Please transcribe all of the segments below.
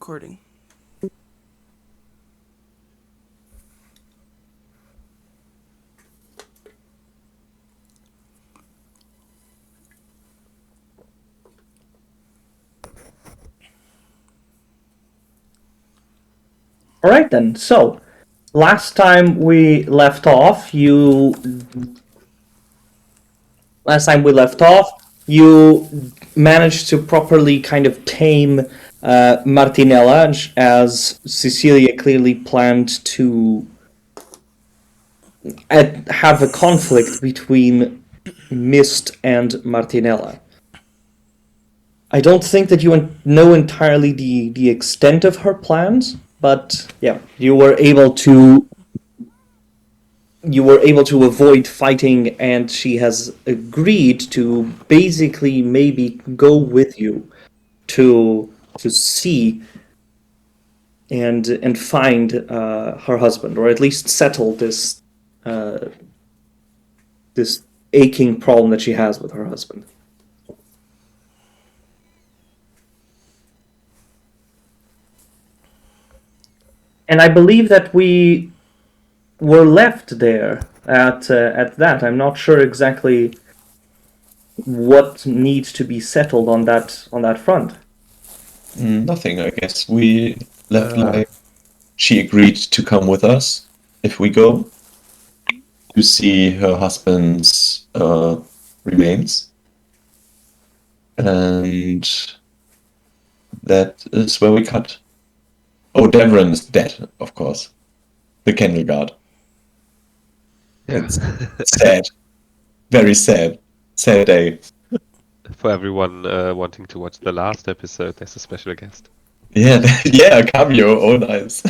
recording. All right then. So, last time we left off, you managed to properly kind of tame Martinella, as Cecilia clearly planned to have a conflict between Mist and Martinella. I don't think that you know entirely the extent of her plans, but yeah, you were able to avoid fighting, and she has agreed to basically maybe go with you to see and find her husband, or at least settle uh, this aching problem that she has with her husband. And I believe that we were left there at that. I'm not sure exactly what needs to be settled on that front. Nothing, I guess. We left like she agreed to come with us if we go to see her husband's remains. And that is where we cut. Oh, Devon is dead, of course. The Candle Guard. Yeah. It's sad. Very sad. Sad day. For everyone wanting to watch the last episode, there's a special guest. Yeah, yeah, a cameo. Oh, nice.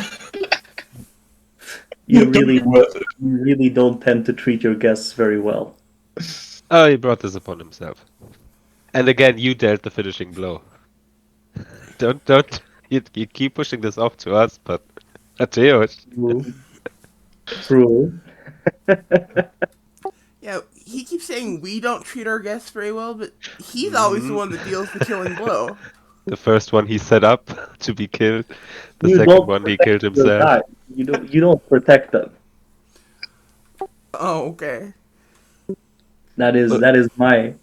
You really don't tend to treat your guests very well. Oh, he brought this upon himself. And again, you dealt the finishing blow. Don't. You keep pushing this off to us, but Mateusz. True. Yeah, he keeps saying we don't treat our guests very well, but he's always the one that deals the killing blow. The first one he set up to be killed. The You second don't one he protect killed your himself. guys. You don't protect them. Oh, okay. That is my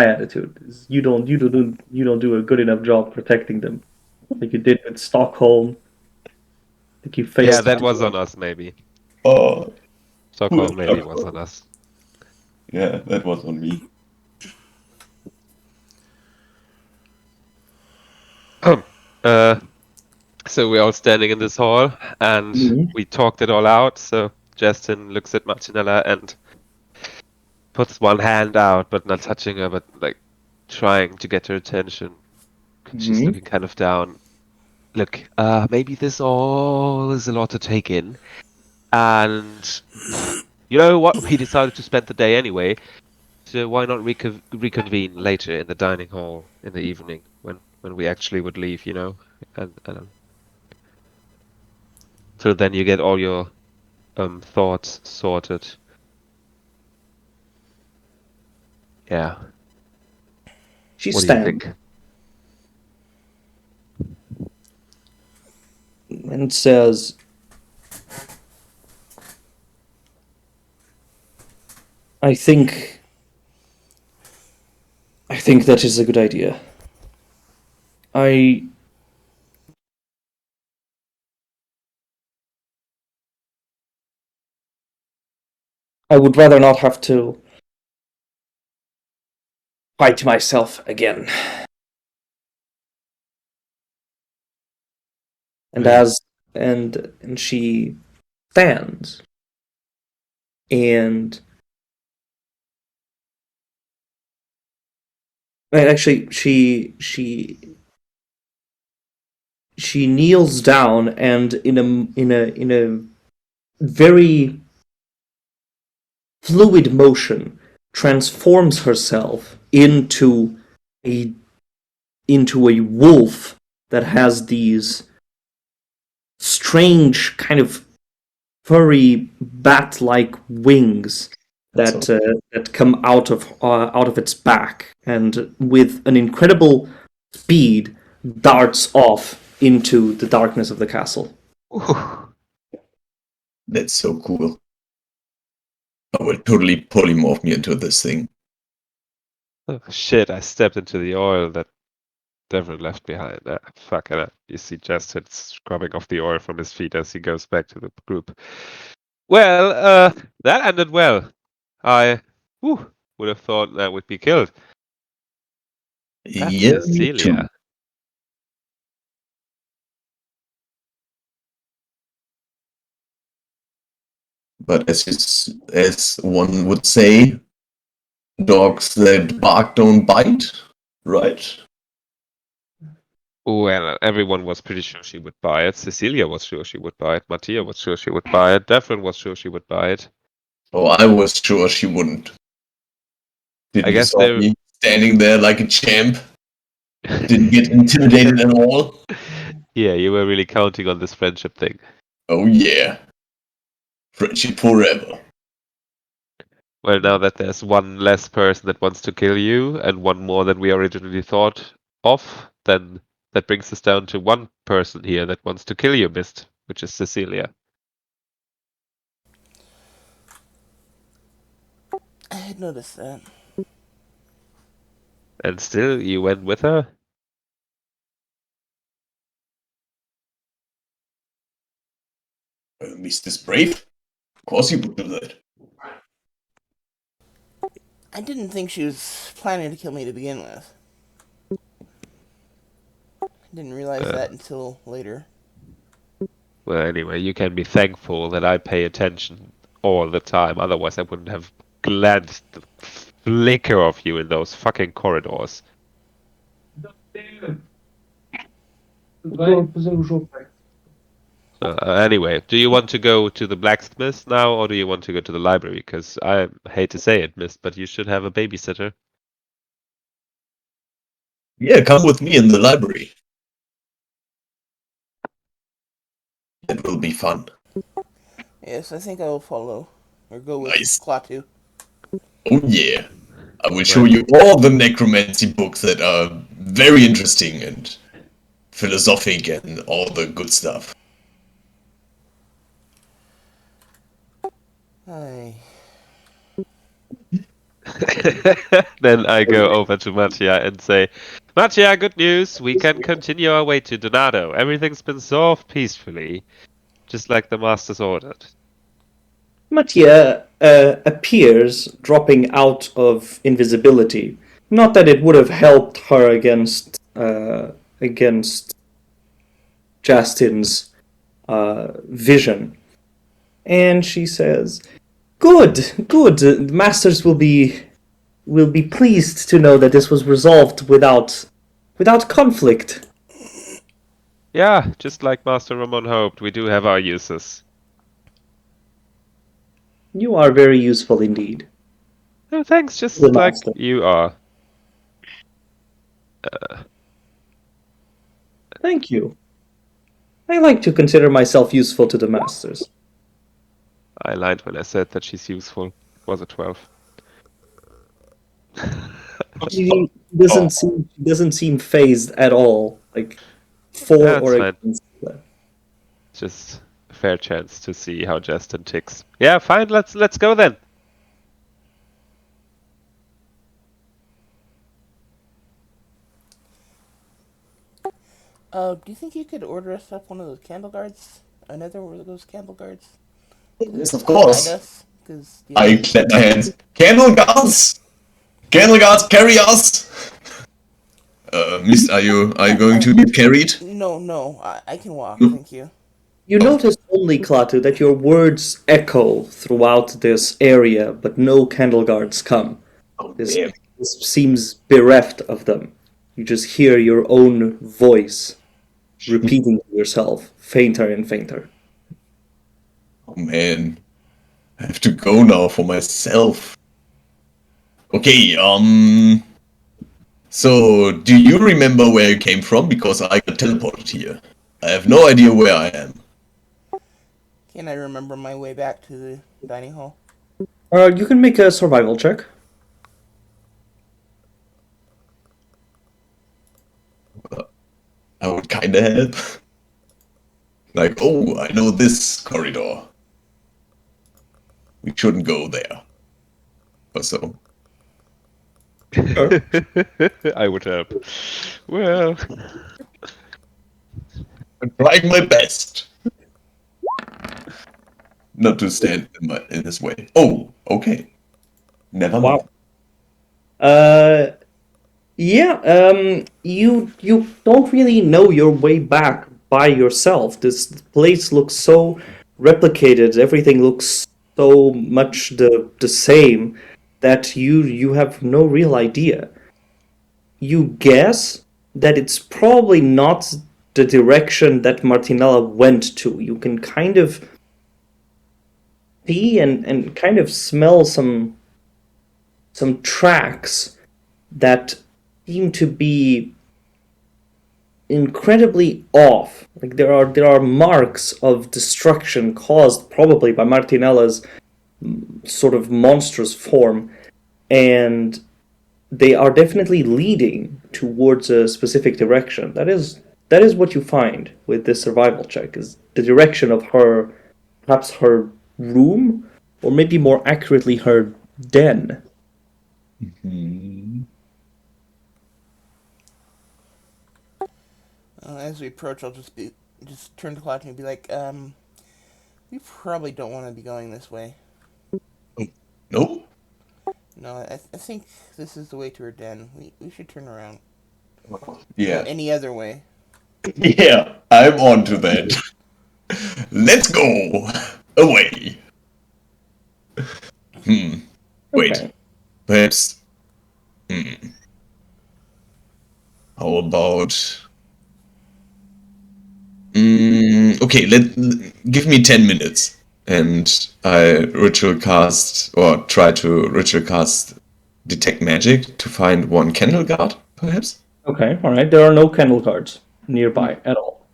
attitude. You don't do a good enough job protecting them, like you did with Stockholm. Like you faced. Yeah, that was on us, maybe. Oh, Stockholm maybe was on us. yeah, that was on me. So we're all standing in this hall, and we talked it all out. So Justin looks at Martinella and puts one hand out, but not touching her, but like trying to get her attention. She's looking kind of down. Look, maybe this all is a lot to take in. And you know what? We decided to spend the day anyway. So why not reconvene later in the dining hall in the evening when we actually would leave, you know? And so then you get all your thoughts sorted. Yeah. She What do you stands think? and says, I think that is a good idea. I would rather not have to fight myself again. And and she stands, and actually she kneels down, and in a very fluid motion transforms herself into a wolf that has these strange kind of furry bat-like wings that come out of its back, and with an incredible speed darts off into the darkness of the castle. That's so cool. I will totally polymorph me into this thing. Oh, shit, I stepped into the oil that Devon left behind. Fuck it. You see Justin scrubbing off the oil from his feet as he goes back to the group. Well, that ended well. I would have thought that would be killed. That's Yeah, me too. Cecilia. But as one would say, dogs that bark don't bite, right? Well, everyone was pretty sure she would buy it. Cecilia was sure she would buy it. Mattia was sure she would buy it. Devlin was sure she would buy it. Oh, I was sure she wouldn't. Didn't I you guess saw me standing there like a champ? Didn't get intimidated at all? Yeah, you were really counting on this friendship thing. Oh yeah. Friendship forever. Well, now that there's one less person that wants to kill you and one more than we originally thought of, then that brings us down to one person here that wants to kill you, Mist, which is Cecilia. I had noticed that. And still, you went with her? Mist is brave. Of course you would do that. I didn't think she was planning to kill me to begin with. I didn't realize that until later. Well, anyway, you can be thankful that I pay attention all the time. Otherwise, I wouldn't have glanced the flicker of you in those fucking corridors. Anyway, do you want to go to the blacksmith now, or do you want to go to the library? Because I hate to say it, Mist, but you should have a babysitter. Yeah, come with me in the library. It will be fun. Yes, I think I will follow. Or go with Nice. Klaatu. Oh yeah. I will show you all the necromancy books that are very interesting and philosophic and all the good stuff. Aye. Then I go over to Mattia and say, Mattia, good news. We can continue our way to Donato. Everything's been solved peacefully, just like the Masters ordered. Mattia appears, dropping out of invisibility. Not that it would have helped her against Justin's vision. And she says, "Good, good. The masters will be pleased to know that this was resolved without conflict." Yeah, just like Master Ramon hoped, we do have our uses. You are very useful indeed. Oh, thanks, just The like master. you are. Thank you. I like to consider myself useful to the masters. I lied when I said that she's useful. It was a 12. She doesn't seem phased at all. Like for That's or fine. against that. Just a fair chance to see how Justin ticks. Yeah, fine, let's go then. Do you think you could order us up one of those candle guards? Another one of those candle guards? Yes, of Guide course. us? Cause, I clap my hands. Candle guards! Candle guards, carry us! Mist, are you going to get carried? No, I can walk, thank you. You notice only, Klaatu, that your words echo throughout this area, but no candle guards come. Oh, This damn. seems bereft of them. You just hear your own voice repeating to yourself, fainter and fainter. Oh man. I have to go now for myself. Okay, so, do you remember where you came from? Because I got teleported here. I have no idea where I am. Can I remember my way back to the dining hall? You can make a survival check. I would kinda help. Like, oh, I know this corridor. We shouldn't go there. Or so. Sure. I would help. Well, I'm trying my best not to stand in his way. Oh, okay. Never mind. Wow. You don't really know your way back by yourself. This place looks so replicated. Everything looks so much the same that you have no real idea. You guess that it's probably not the direction that Martinella went to. You can kind of see and kind of smell some tracks that seem to be incredibly off. Like there are marks of destruction caused probably by Martinella's sort of monstrous form, and they are definitely leading towards a specific direction. That is what you find with this survival check, is the direction of her, perhaps her room, or maybe more accurately her den. As we approach, I'll just turn to Cloud and be like, we probably don't want to be going this way. No? No, I think this is the way to her den. We should turn around. Yeah. Any other way. Yeah, I'm on to that. Let's go away. Wait. Okay. Perhaps. How about? Okay, give me 10 minutes, and I ritual cast or try to ritual cast detect magic to find one candle guard, perhaps. Okay, all right. There are no candle guards nearby at all.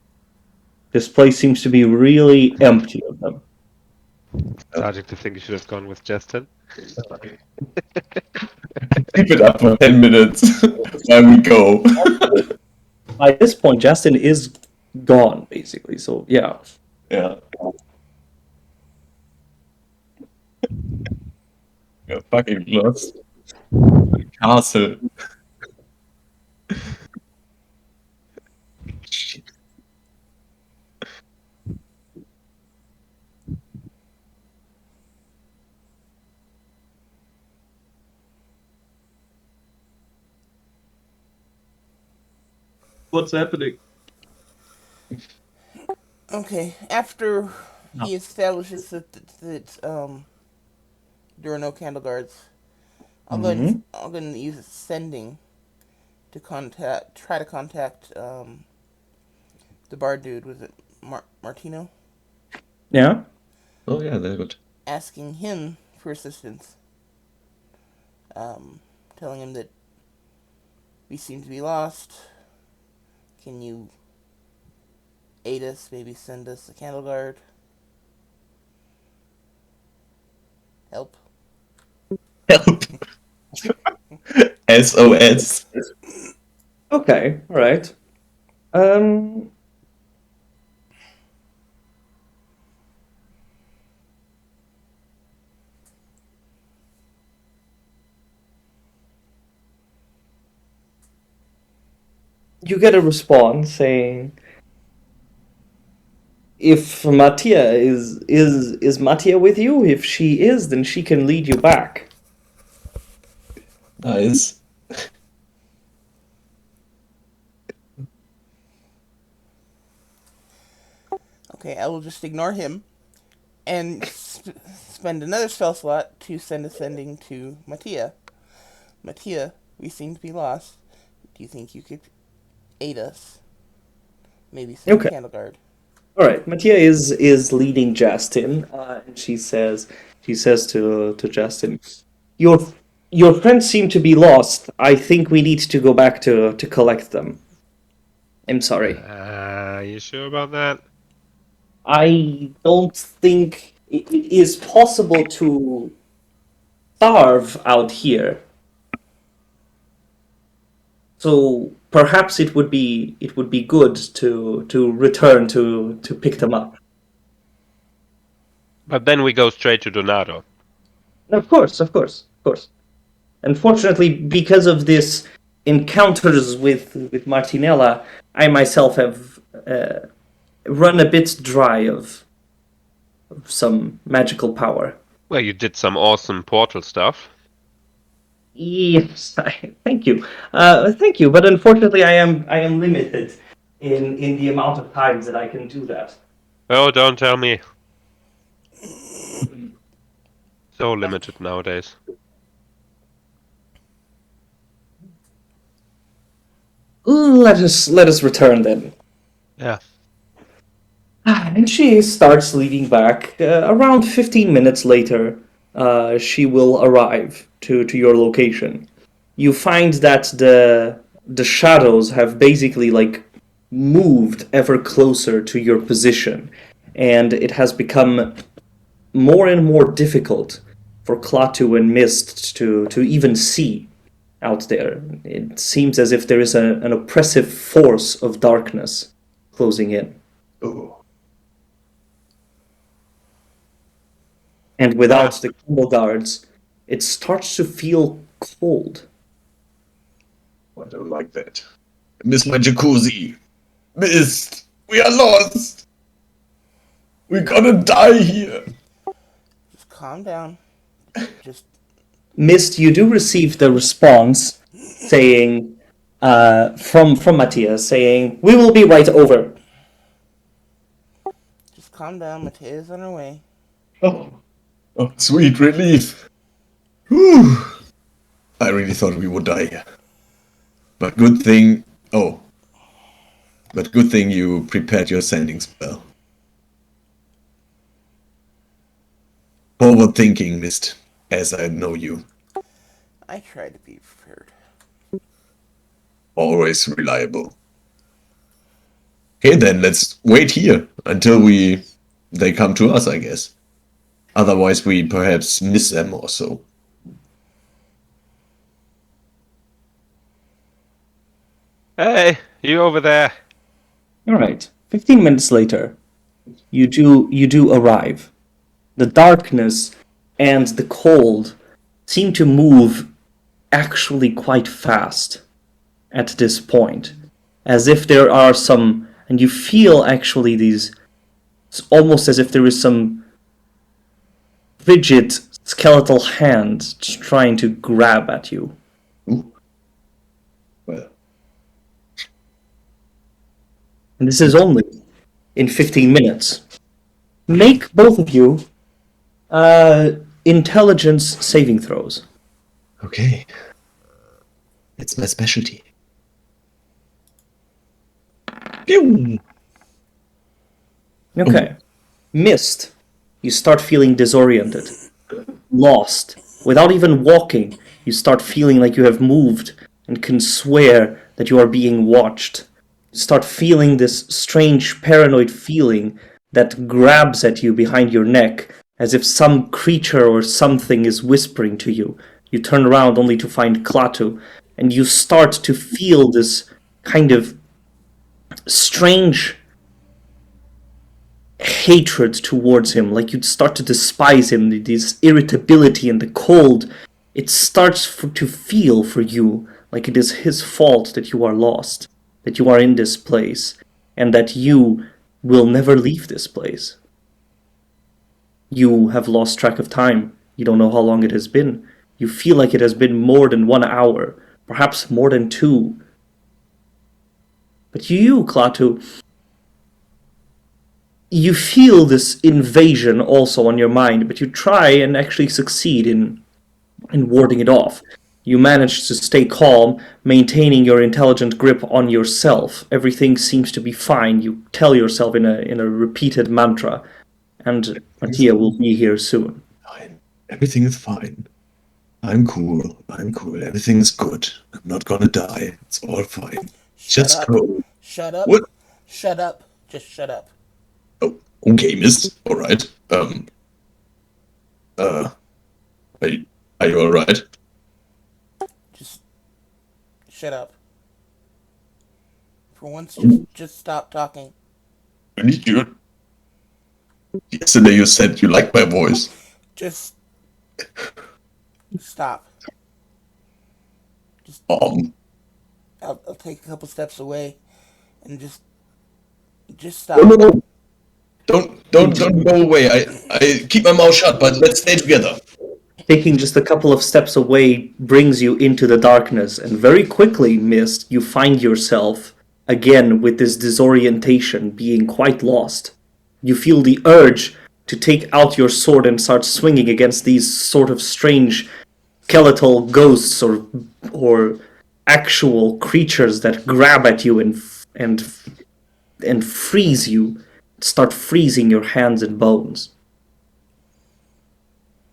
This place seems to be really empty of them. starting to think you should have gone with Justin. Keep it up for 10 minutes while we go. By this point, Justin is gone, basically. So yeah. Yeah. You're fucking lost. Castle. Shit. What's happening? Okay, after he establishes that there are no candle guards, I'll go ahead and use sending to try to contact the bar dude. Was it Martino? Yeah. Oh yeah, they're good. Asking him for assistance. Telling him that we seem to be lost. Can you aid us? Maybe send us a candle guard. Help. Help. SOS. Okay. All right. Um. You get a response saying, "If Mattia is Mattia with you? If she is, then she can lead you back." Nice. Okay, I will just ignore him and spend another spell slot to send a sending to Mattia. Mattia, we seem to be lost. Do you think you could aid us? Maybe send Okay. a candle guard. All right. Mattia is leading Justin, and she says to Justin, "Your friends seem to be lost. I think we need to go back to collect them. I'm sorry. You sure about that? I don't think it is possible to starve out here. So perhaps it would be good to return to pick them up. But then we go straight to Donato. Of course. Unfortunately, because of this encounters with Martinella, I myself have run a bit dry of some magical power. Well, you did some awesome portal stuff. Yes, thank you. Thank you. But unfortunately, I am limited in the amount of times that I can do that. Oh, don't tell me. So limited nowadays. Let us return then. Yeah. And she starts leading back. Around 15 minutes later, she will arrive to your location. You find that the shadows have basically like moved ever closer to your position, and it has become more and more difficult for Klaatu and Mist to even see out there. It seems as if there is an oppressive force of darkness closing in. Oh. And without the candle guards, it starts to feel cold. I don't like that. I miss my jacuzzi. Mist! We are lost! We're gonna die here! Just calm down. Just Mist, you do receive the response saying, from Matthias, saying, "We will be right over." just calm down. Matea's on her way. Oh, sweet relief. Whew. I really thought we would die here. But good thing... But good thing you prepared your sending spell. Forward thinking, Mist, as I know you. I try to be prepared. Always reliable. Okay, then let's wait here until they come to us, I guess. Otherwise, we perhaps miss them or so. Hey, you over there. All right. 15 minutes later, you do arrive. The darkness and the cold seem to move actually quite fast at this point, as if there are some, and you feel actually these, it's almost as if there is some rigid skeletal hand trying to grab at you. Ooh. Well, And this is only in 15 minutes. Make both of you intelligence saving throws. okay. It's my specialty. Pew! Okay. Mist. You start feeling disoriented, lost. Without even walking, you start feeling like you have moved and can swear that you are being watched. You start feeling this strange paranoid feeling that grabs at you behind your neck, as if some creature or something is whispering to you. You turn around only to find Klaatu, and you start to feel this kind of strange hatred towards him, like you'd start to despise him, this irritability and the cold. It starts to feel for you like it is his fault that you are lost, that you are in this place, and that you will never leave this place. You have lost track of time. You don't know how long it has been. You feel like it has been more than 1 hour, perhaps more than 2. But you, Klaatu, you feel this invasion also on your mind, but you try and actually succeed in warding it off. You manage to stay calm, maintaining your intelligent grip on yourself. Everything seems to be fine. You tell yourself in a repeated mantra, and Mattia will be here soon. Fine. Everything is fine. I'm cool. Everything's good. I'm not gonna die. It's all fine. Just up. go. Shut up. What? Shut up. Just shut up. Oh, okay, Mist. All right. Are you all right? Just shut up. For once, just stop talking. Really? Yesterday you said you liked my voice. Just stop. I'll take a couple steps away and just stop. No. Don't go away. I keep my mouth shut, but let's stay together. Taking just a couple of steps away brings you into the darkness, and very quickly, Mist, you find yourself again with this disorientation, being quite lost. You feel the urge to take out your sword and start swinging against these sort of strange skeletal ghosts or actual creatures that grab at you and freeze you, start freezing your hands and bones.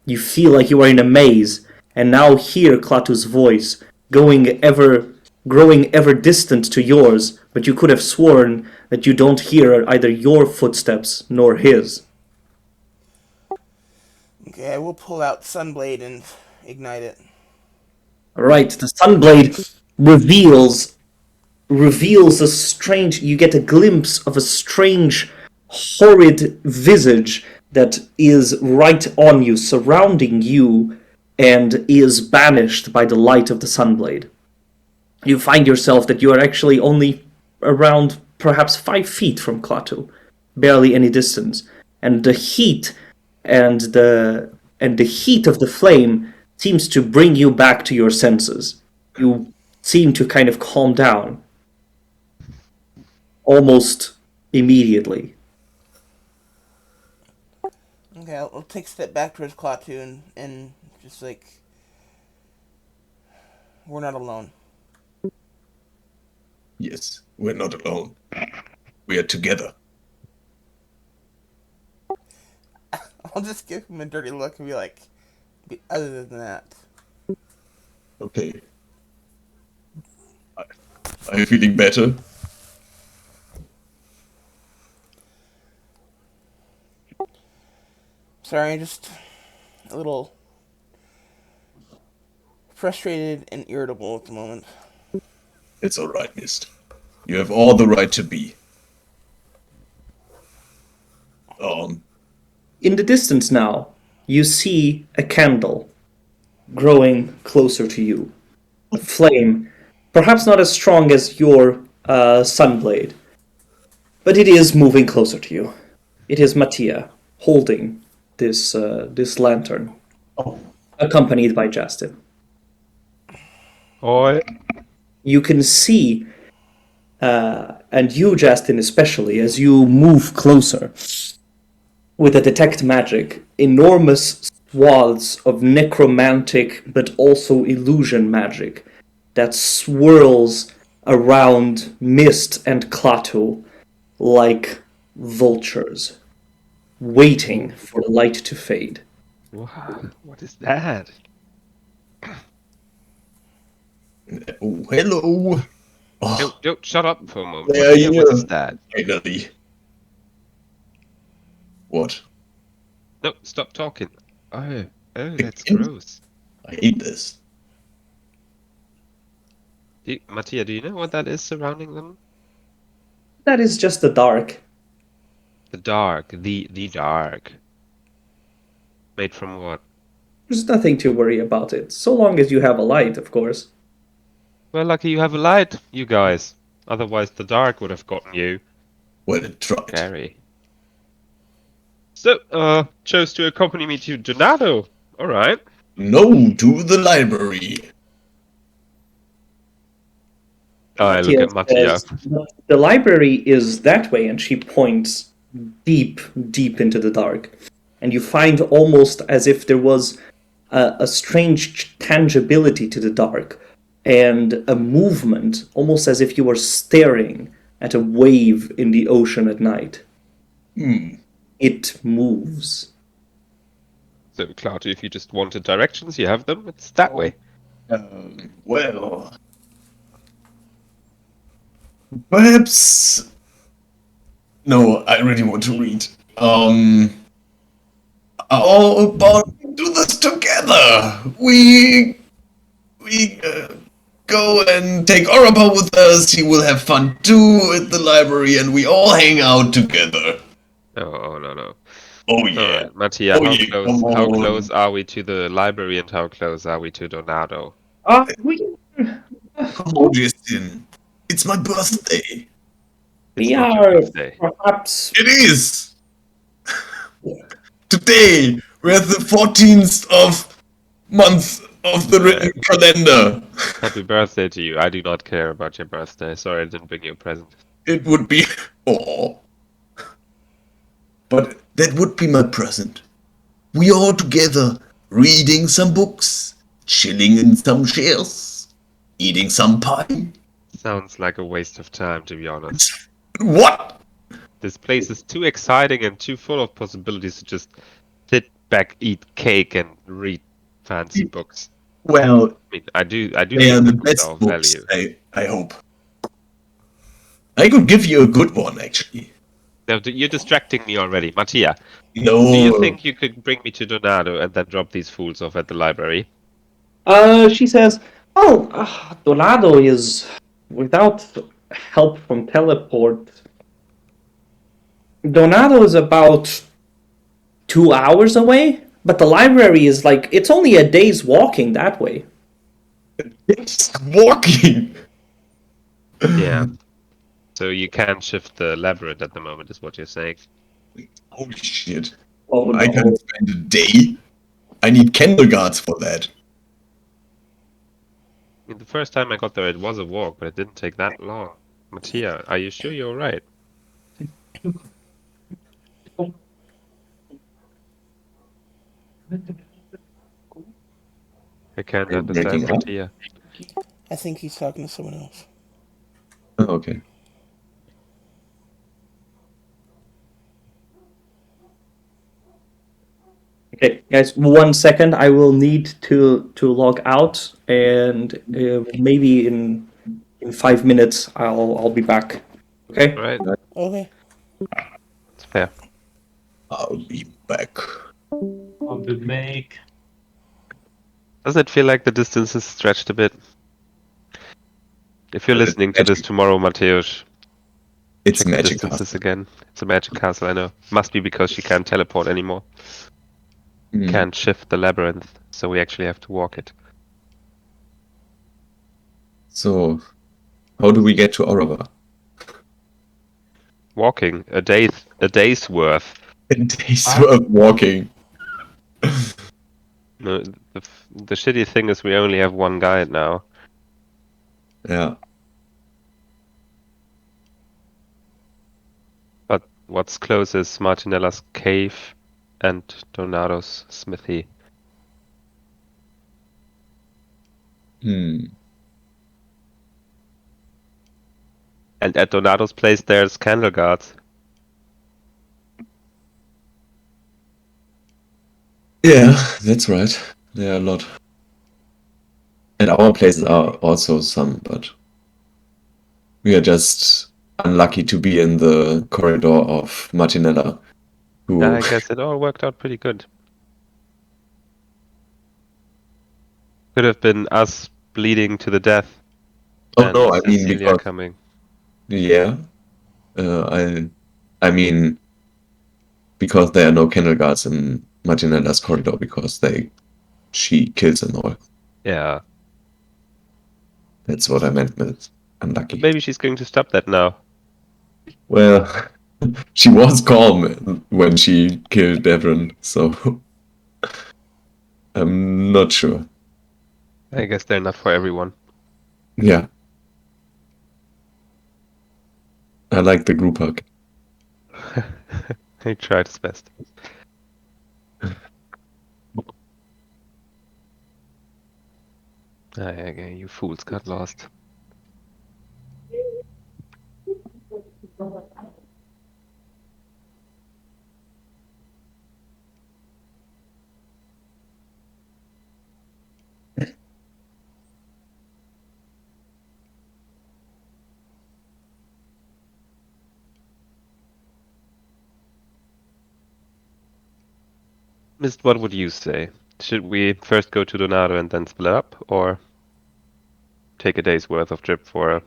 You feel like you are in a maze, and now hear Klaatu's voice, growing ever distant to yours, but you could have sworn that you don't hear either your footsteps nor his. Okay, I will pull out Sunblade and ignite it. Alright, the Sunblade reveals a strange... You get a glimpse of a strange, horrid visage that is right on you, surrounding you, and is banished by the light of the Sunblade. You find yourself that you are actually only around perhaps 5 feet from Klaatu, barely any distance, and the heat and the heat of the flame seems to bring you back to your senses. You seem to kind of calm down almost immediately. Okay, I'll take a step back towards Klaatu and just like, we're not alone. Yes, we're not alone. We are together. I'll just give him a dirty look and be like, other than that. Okay. Are you feeling better? Sorry, just a little frustrated and irritable at the moment. It's alright, Mist. You have all the right to be. In the distance now, you see a candle growing closer to you. A flame, perhaps not as strong as your Sunblade, but it is moving closer to you. It is Mattia holding this lantern, accompanied by Justin. Oi. You can see, and you, Justin, especially, as you move closer, with a detect magic, enormous swaths of necromantic but also illusion magic that swirls around Mist and Klaatu like vultures, waiting for the light to fade. Wow, what is that? Oh, hello. Oh, Don't shut up for a moment. there you What is that? finally. What? No, stop talking. Oh, that's gross. I hate this. Mattia, do you know what that is surrounding them? That is just the dark. The dark. The dark. Made from what? There's nothing to worry about it, so long as you have a light, of course. Well, lucky you have a light, you guys. Otherwise the dark would have gotten you. Well, it tried. Scary. So, chose to accompany me to Donato. Alright. No, to the library. I look at Mattia. The library is that way, and she points deep, deep into the dark. And you find almost as if there was a strange tangibility to the dark, and a movement, almost as if you were staring at a wave in the ocean at night. It moves. So, Cloudy, if you just wanted directions, you have them. It's that way. Well... Perhaps... No, I really want to read. How about we do this together? We go and take Oraba with us. He will have fun too at the library, and we all hang out together. Oh, no. Oh yeah. All right, Mattia, Oh yeah, come how on. close are we to the library and how close are we to Donato? We Come on, Justin. It's my birthday. It's we not your are birthday. perhaps It is. Today, we're the 14th of month of the written calendar. Happy birthday to you. I do not care about your birthday. Sorry I didn't bring you a present. It would be. Oh. But that would be my present. We all together, reading some books, chilling in some chairs, eating some pie. Sounds like a waste of time, to be honest. What? This place is too exciting and too full of possibilities to just sit back, eat cake, and read fancy books. Well, I mean, I do they are think the the books are best of books, value. I hope. I could give you a good one, actually. Now, you're distracting me already. Mattia, No. do you think you could bring me to Donato and then drop these fools off at the library? She says, "Well, Donado is without help from teleport. Donado is about 2 hours away, but the library is like it's only a day's walking that way." It's walking. Yeah. So you can't shift the labyrinth at the moment, is what you're saying. Holy shit. Oh I no! can't spend a day. I need candle guards for that. I mean, the first time I got there, it was a walk, but it didn't take that long. Mattia, are you sure you're right? I can't Are you understand breaking up? Mattia. I think he's talking to someone else. Oh, okay. Okay, guys, 1 second. I will need to log out, and maybe in 5 minutes I'll be back. Okay. Right? Okay. It's fair. I'll be back. I'll be back. Doesn't it feel like the distance is stretched a bit? If you're But it's listening to this magic. tomorrow, Mateusz, It's check the magic. distances again. It's a magic castle, I know. Must be because she can't teleport anymore. Can't shift the labyrinth, so we actually have to walk it. So, how do we get to Orava? Walking a day's worth. A day's worth walking. No, the shitty thing is we only have one guide now. Yeah. But what's close is Martinella's cave and Donato's smithy. Hmm. And at Donato's place there's candle guards. Yeah, that's right. There are a lot. And our places are also some, but we are just unlucky to be in the corridor of Martinella. Who I guess it all worked out pretty good. Could have been us bleeding to the death. Oh and no, I mean Cecilia because coming. yeah. I mean because there are no candle guards in Martinella's corridor because she kills them all. Yeah. That's what I meant with But unlucky. maybe she's going to stop that now. Well, she was calm when she killed Devon, so I'm not sure. I guess they're not for everyone. Yeah. I like the group hug. He tried his best. You fools got lost. Mist, what would you say? Should we first go to Donato and then split up, or? take a day's worth of drip for a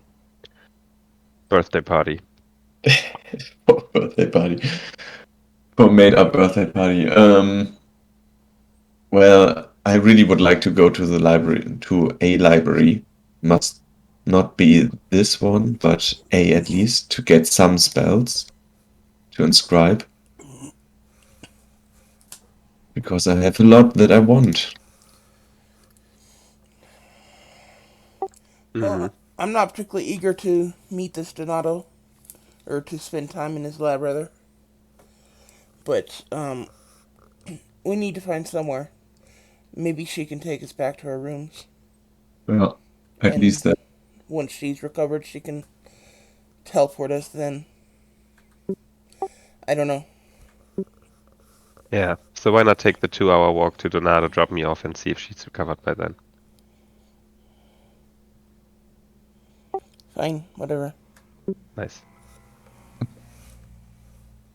birthday party. Birthday party. For a made-up birthday party. Well, I really would like to go to the library, to a library. Must not be this one, but a at least, to get some spells to inscribe. Because I have a lot that I want. Well, I'm not particularly eager to meet this Donato, or to spend time in his lab, rather. But, we need to find somewhere. Maybe she can take us back to our rooms. Well, at And least that. once she's recovered, she can teleport us then. I don't know. Yeah, so why not take the 2-hour walk to Donato, drop me off, and see if she's recovered by then? Fine, whatever. Nice.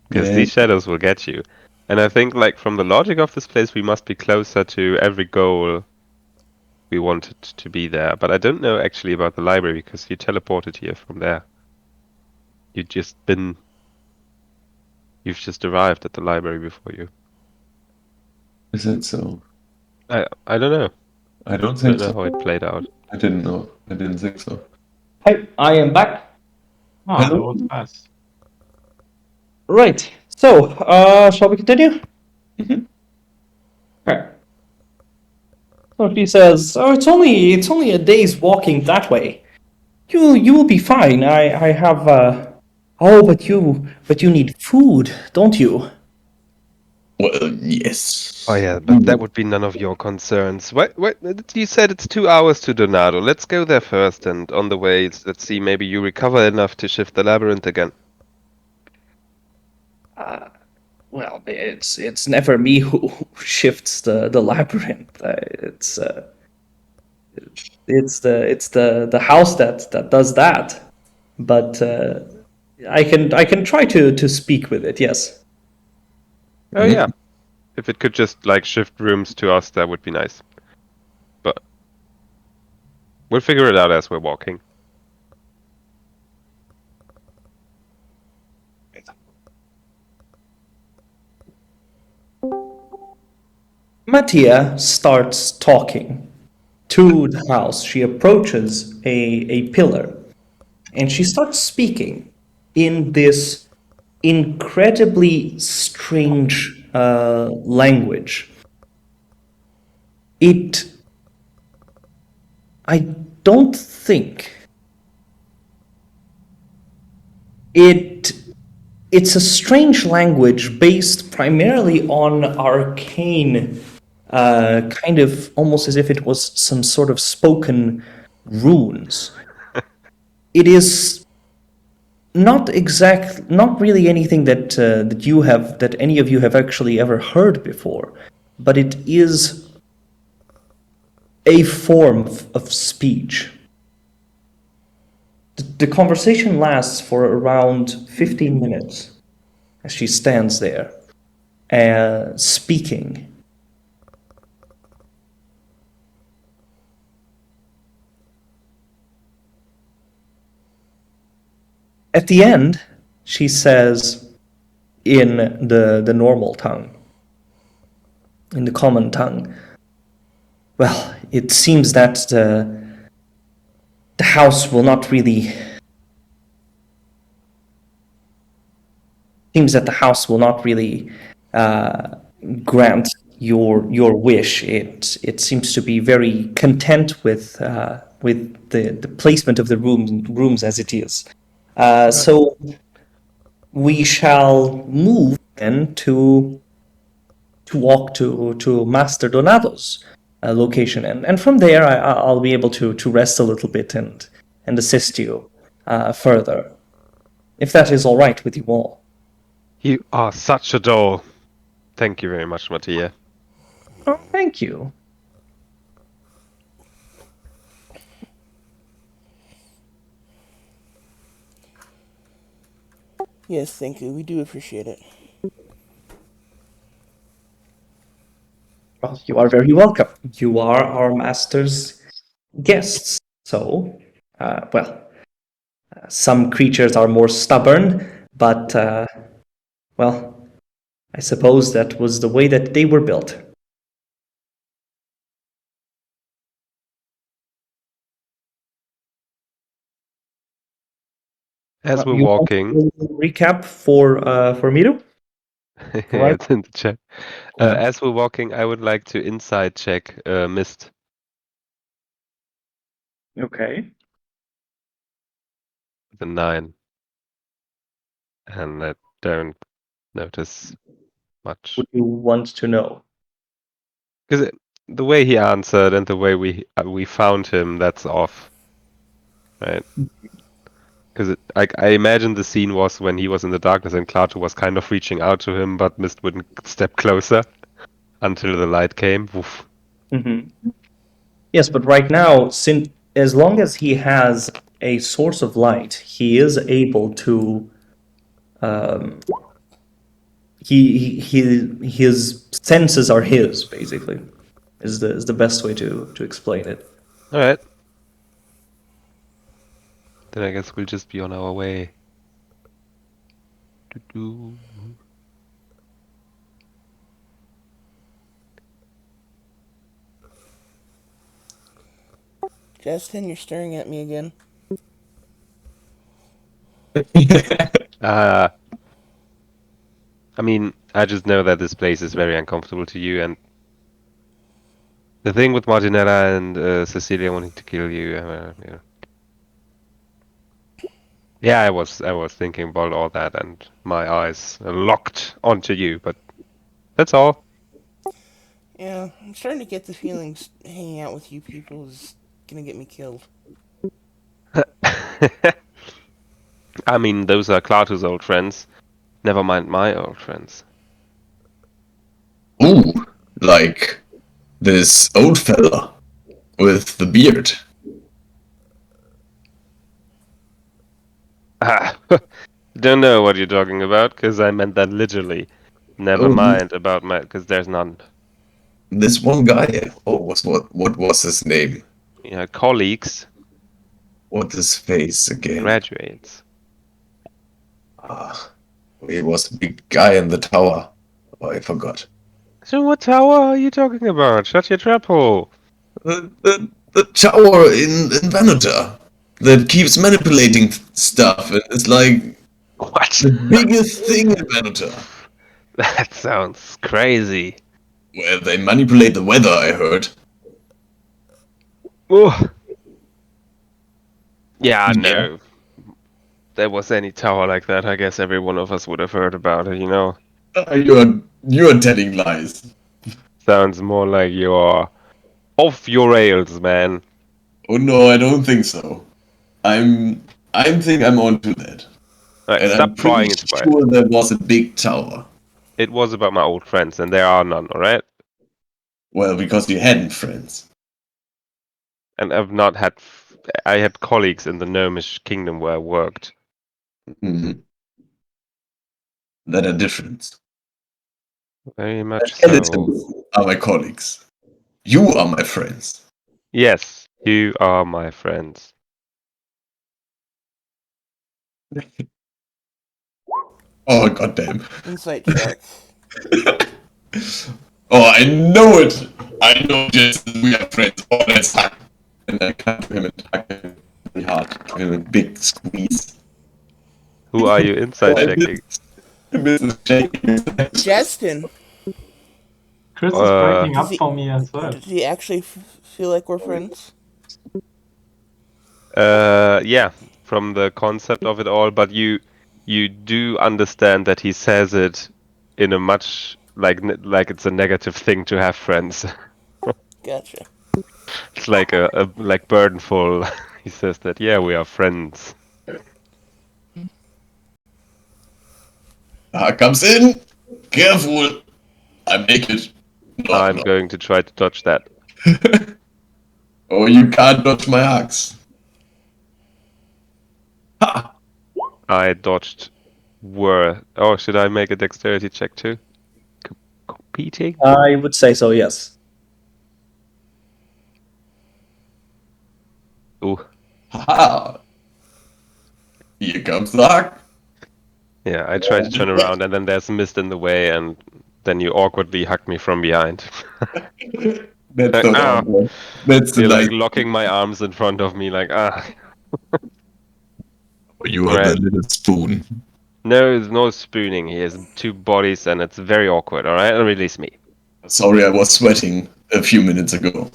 Because Yeah. these shadows will get you. And I think, like, from the logic of this place, we must be closer to every goal we wanted to be there. But I don't know actually about the library, because you teleported here from there. You've just arrived at the library before you. Is it so? I don't know. I don't I think don't know so. how it played out. I didn't know. I didn't think so. Hi, I am back. Ah, that Hello? was fast. Right. So, shall we continue? Mhm. Okay. So she says, "Oh, it's only a day's walking that way. You will be fine. I have Oh, but you need food, don't you?" Well, yes. Oh yeah, but that would be none of your concerns. What? You said it's 2 hours to Donato. Let's go there first, and on the way, let's see, maybe you recover enough to shift the labyrinth again. Well, it's never me who shifts the labyrinth. It's the house that does that. But I can try to speak with it. Yes. Oh yeah, if it could just like shift rooms to us, that would be nice. But we'll figure it out as we're walking. Mattia starts talking to the house. She approaches a pillar and she starts speaking in this incredibly strange language. I don't think it's a strange language based primarily on arcane, kind of almost as if it was some sort of spoken runes. It is not really anything that any of you have actually ever heard before, but it is a form of speech. The conversation lasts for around 15 minutes as she stands there, speaking. At the end, she says in the normal tongue, in the common tongue, "Well, it seems that the house will not really grant your wish. It seems to be very content with the placement of the rooms as it is. So we shall move then to walk to Master Donato's location, and from there I'll be able to rest a little bit and assist you further, if that is all right with you all." You are such a doll. Thank you very much, Mattia. Oh, thank you. Yes, thank you. We do appreciate it. Well, you are very welcome. You are our master's guests, So, some creatures are more stubborn, but, I suppose that was the way that they were built. As we're You want walking, a recap for Miru? yeah, it's in the chat. Yeah. As we're walking, I would like to inside check Mist. Okay. The 9. And I don't notice much. What do you want to know? Because the way he answered and the way we found him, that's off. Right? Because I imagine the scene was when he was in the darkness and Klaatu was kind of reaching out to him, but Mist wouldn't step closer until the light came. Woof. Mm-hmm. Yes, but right now, since as long as he has a source of light, he is able to. His senses are his, basically. Is the best way to explain it. All right. Then I guess we'll just be on our way. Doo-doo. Justin, you're staring at me again. I mean, I just know that this place is very uncomfortable to you, and the thing with Martinella and Cecilia wanting to kill you. Yeah. Yeah, I was thinking about all that, and my eyes are locked onto you. But that's all. Yeah, I'm starting to get the feelings hanging out with you people is gonna get me killed. I mean, those are Klaatu's old friends. Never mind my old friends. Ooh, like this old fella with the beard. Ah, don't know what you're talking about, because I meant that literally. Never Oh, mind about my, because there's none. this one guy. Oh, what was his name? You know, colleagues, What's his face again? graduates. Ah, he was a big guy in the tower. Oh, I forgot. So what tower are you talking about? Shut your trap hole. The tower in Venuta that keeps manipulating stuff and it's like What? the biggest thing in Venuta. That sounds crazy. Where they manipulate the weather, I heard. Oh. Yeah, Yeah. no. If there was any tower like that, I guess every one of us would have heard about it, you know? You're telling lies. Sounds more like you're off your rails, man. Oh no, I don't think so. I think I'm onto that. Alright, And I'm stop pretty prying into my... sure there was a big tower. It was about my old friends, and there are none, alright? Well, because you hadn't friends. And I've not had... I had colleagues in the Gnomish kingdom where I worked. Mhm. That are different. Very much so. Skeletons are my colleagues. You are my friends. Yes, you are my friends. Oh goddamn. Insight check. Oh, I know it! I know just we are friends. Oh, let's hug. And I come to him and hug him really hard. Give him a big squeeze. Who are you inside checking? This is shaking. Justin, Chris is breaking does up he for me as well. does he actually feel like we're friends? Yeah, from the concept of it all, but you do understand that he says it in a much like it's a negative thing to have friends. Gotcha. It's like a like burdenful. He says that, yeah, we are friends. Comes in. Careful. I make it. No, I'm no. going to try to dodge that. Oh, you can't dodge my axe. Ha! I dodged were. Oh, should I make a dexterity check too? Competing? I would say so, yes. Ooh. Haha! Here comes the hug. Yeah, I try to turn around, and then there's mist in the way, and then you awkwardly hug me from behind. That's Like, not ah. awkward. That's the You're like nice. locking my arms in front of me, like, ah. You are the Right. little spoon. No, there's no spooning. He has two bodies, and it's very awkward. All right, release me. Sorry, I was sweating a few minutes ago.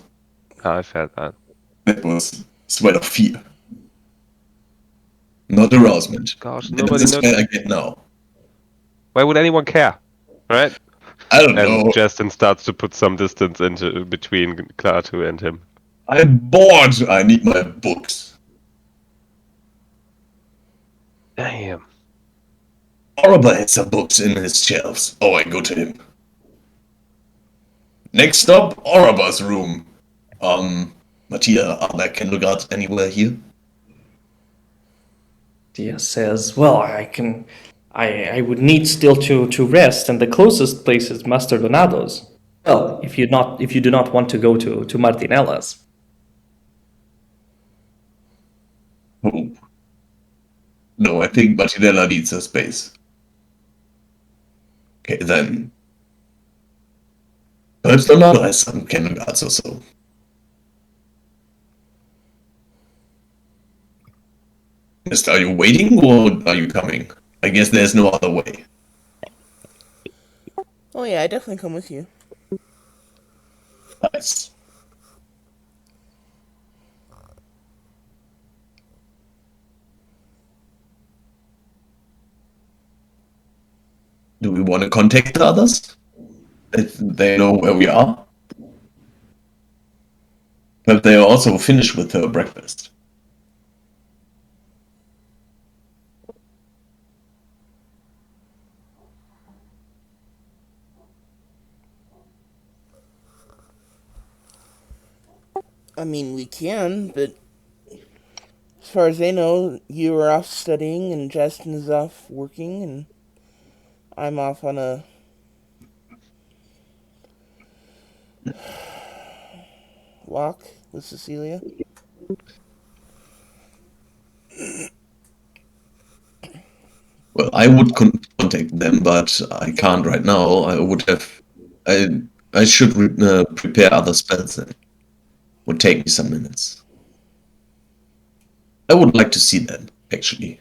I felt that. That was sweat of fear, not arousement. Gosh, That's nobody the knows. sweat I get now. Why would anyone care? Right? I don't And know. Justin starts to put some distance into between Klaatu and him. I'm bored. I need my books. Damn. Orba has some books in his shelves. Oh, I go to him. Next stop, Oraba's room. Mattia, are there candle guards anywhere here? Dia says, well, I would need still to rest, and the closest place is Master Donado's. Well, if you do not want to go to Martinella's. Oh. No, I think Martinella needs her space. Okay, then. Perhaps Donato has some candle guards or so. Mister, are you waiting or are you coming? I guess there's no other way. Oh yeah, I definitely come with you. Nice. Do we want to contact the others? If they know where we are? But they are also finished with their breakfast. I mean, we can, but as far as they know, you are off studying and Justin is off working and I'm off on a walk with Cecilia. Well, I would contact them, but I can't right now. I should prepare other spells then. Would take me some minutes. I would like to see them, actually.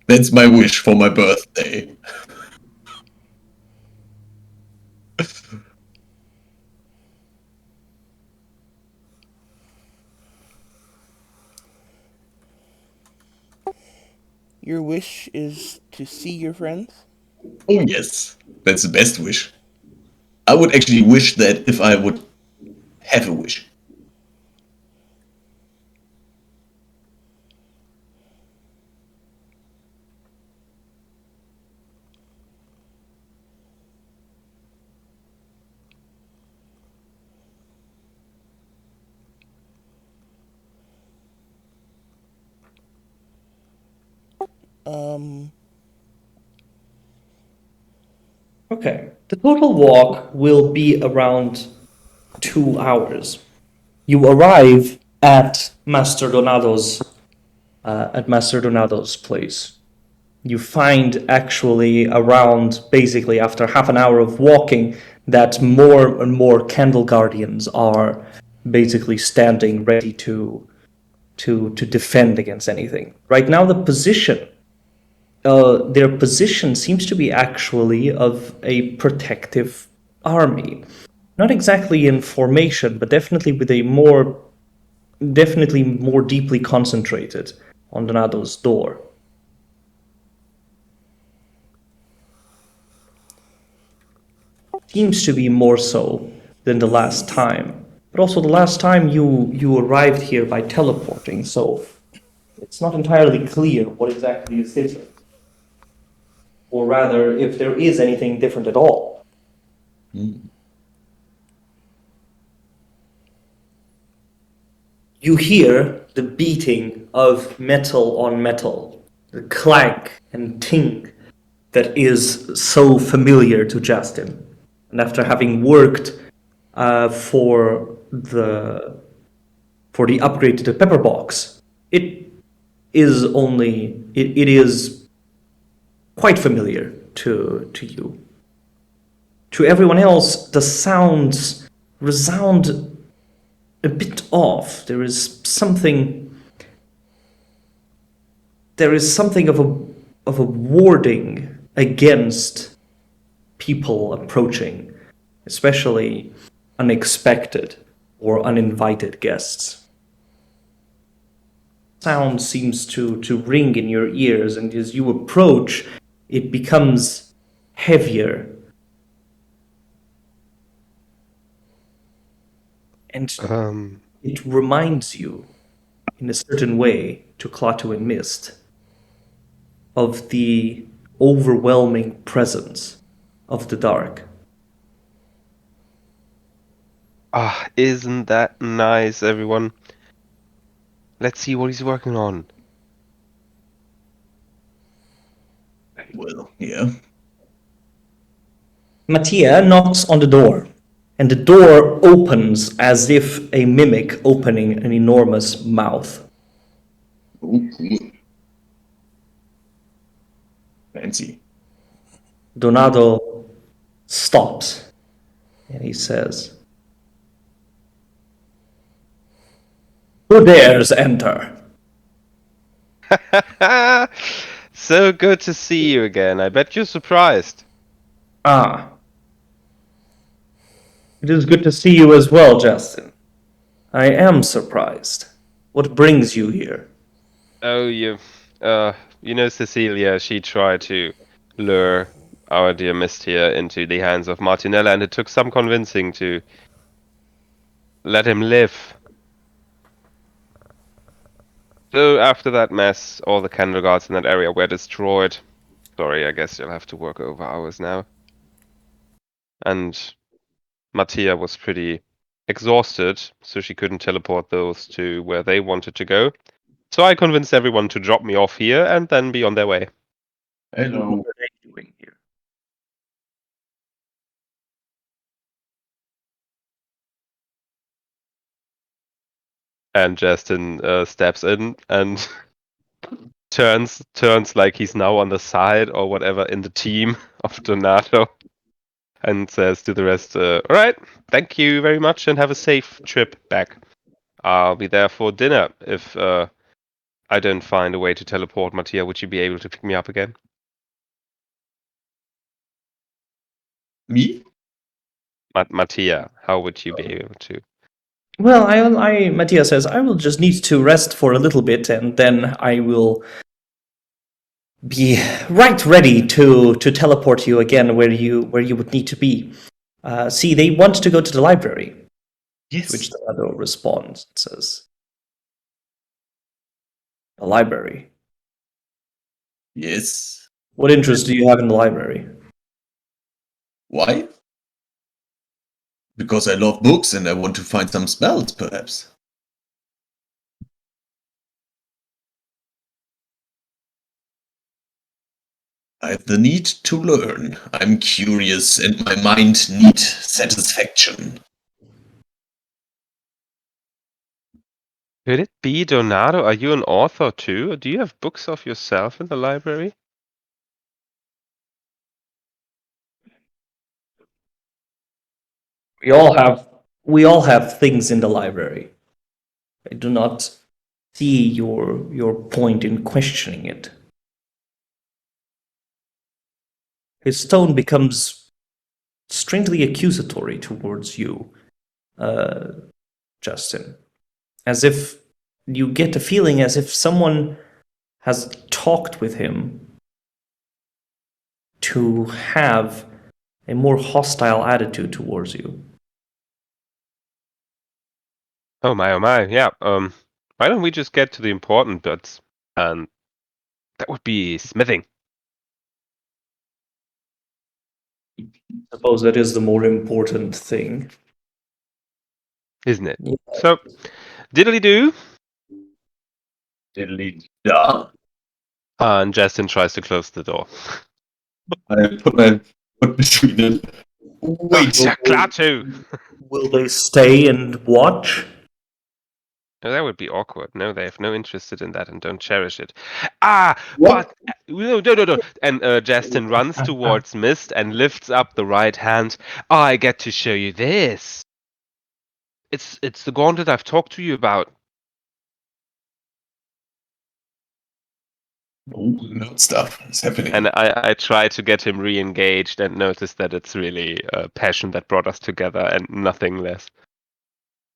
That's my wish for my birthday. Your wish is to see your friends? Oh yes, that's the best wish. I would actually wish that if I would have a wish. Okay. The total walk will be around 2 hours. You arrive at Master Donado's place. You find actually around, basically after half an hour of walking, that more and more candle guardians are basically standing ready to defend against anything. Right now, their position seems to be actually of a protective army. Not exactly in formation, but definitely with definitely more deeply concentrated on Donado's door. Seems to be more so than the last time. But also the last time you arrived here by teleporting, so it's not entirely clear what exactly is different. Or rather, if there is anything different at all. You hear the beating of metal on metal, the clank and ting that is so familiar to Justin. And after having worked for the upgrade to the pepper box. It is quite familiar to you. To everyone else, the sounds resound a bit off. There is something of a warding against people approaching, especially unexpected or uninvited guests. Sound seems to ring in your ears, and as you approach, it becomes heavier. And it reminds you, in a certain way, to Klaatu and Mist, of the overwhelming presence of the dark. Ah, isn't that nice, everyone? Let's see what he's working on. Well, yeah. Mattia knocks on the door, and the door opens as if a mimic opening an enormous mouth. Ooh, cool. Fancy. Donato stops, and he says, "Who dares enter?" So good to see you again. I bet you're surprised. Ah. It is good to see you as well, Justin. I am surprised. What brings you here? Oh, you know Cecilia, she tried to lure our dear Mist here into the hands of Martinella, and it took some convincing to let him live. So after that mess, all the candle guards in that area were destroyed. Sorry, I guess you'll have to work over hours now. And Mattia was pretty exhausted, so she couldn't teleport those to where they wanted to go. So I convinced everyone to drop me off here and then be on their way. Hello. What are they doing here? And Justin steps in and turns like he's now on the side or whatever in the team of Donato, and says to the rest, "All right, thank you very much, and have a safe trip back. I'll be there for dinner. If I don't find a way to teleport Mattia, would you be able to pick me up again?" Me? Mattia, how would you be able to? Well, Mattia says, I will just need to rest for a little bit, and then I will be right ready to teleport you again where you would need to be. See, they want to go to the library. Yes. To which Donato responds and says, "The library? Yes. What interest do you have in the library?" Why? Because I love books and I want to find some spells, perhaps. I have the need to learn. I'm curious and my mind needs satisfaction. Could it be Donato? Are you an author too? Or do you have books of yourself in the library? We all have things in the library. I do not see your point in questioning it. His tone becomes strangely accusatory towards you, Justin. As if you get a feeling as if someone has talked with him to have a more hostile attitude towards you. Oh my, yeah. Why don't we just get to the important bits? And that would be smithing. I suppose that is the more important thing. Isn't it? Yeah. So, diddly-do. Diddly-da. And Justin tries to close the door. I put my foot between it. Wait. Klaatu! Will they stay and watch? No, that would be awkward. No, they have no interest in that and don't cherish it. Ah, What? but no. And Justin runs towards Mist and lifts up the right hand. Oh, I get to show you this. It's the gauntlet I've talked to you about. Oh, nerd stuff is happening. And I try to get him re-engaged and notice that it's really passion that brought us together and nothing less.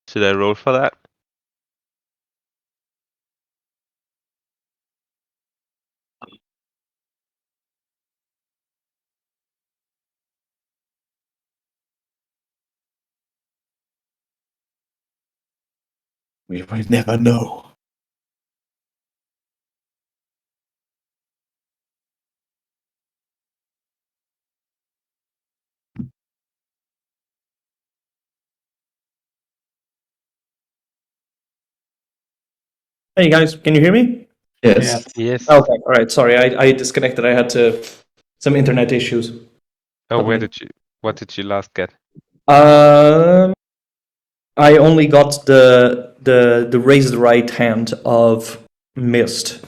Should I roll for that? We will never know. Hey guys, can you hear me? Yes. Yes. Okay, all right. Sorry, I disconnected. I had some internet issues. Oh, Suddenly. what did you last get? I only got the raised right hand of Mist.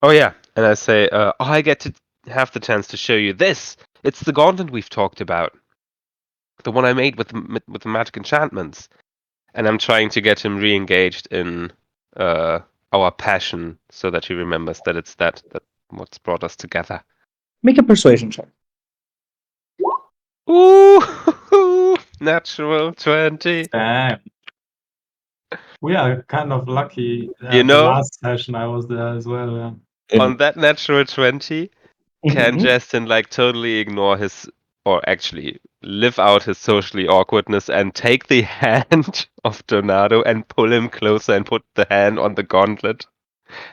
Oh yeah, and I say, I get to have the chance to show you this. It's the gauntlet we've talked about, the one I made with the magic enchantments, and I'm trying to get him re-engaged in our passion, so that he remembers that it's that what's brought us together. Make a persuasion check. Ooh, natural 20. Damn. We are kind of lucky. You The know, last session I was there as well. Yeah. on that natural 20, can Justin like totally ignore his, or actually live out his socially awkwardness and take the hand of Donato and pull him closer and put the hand on the gauntlet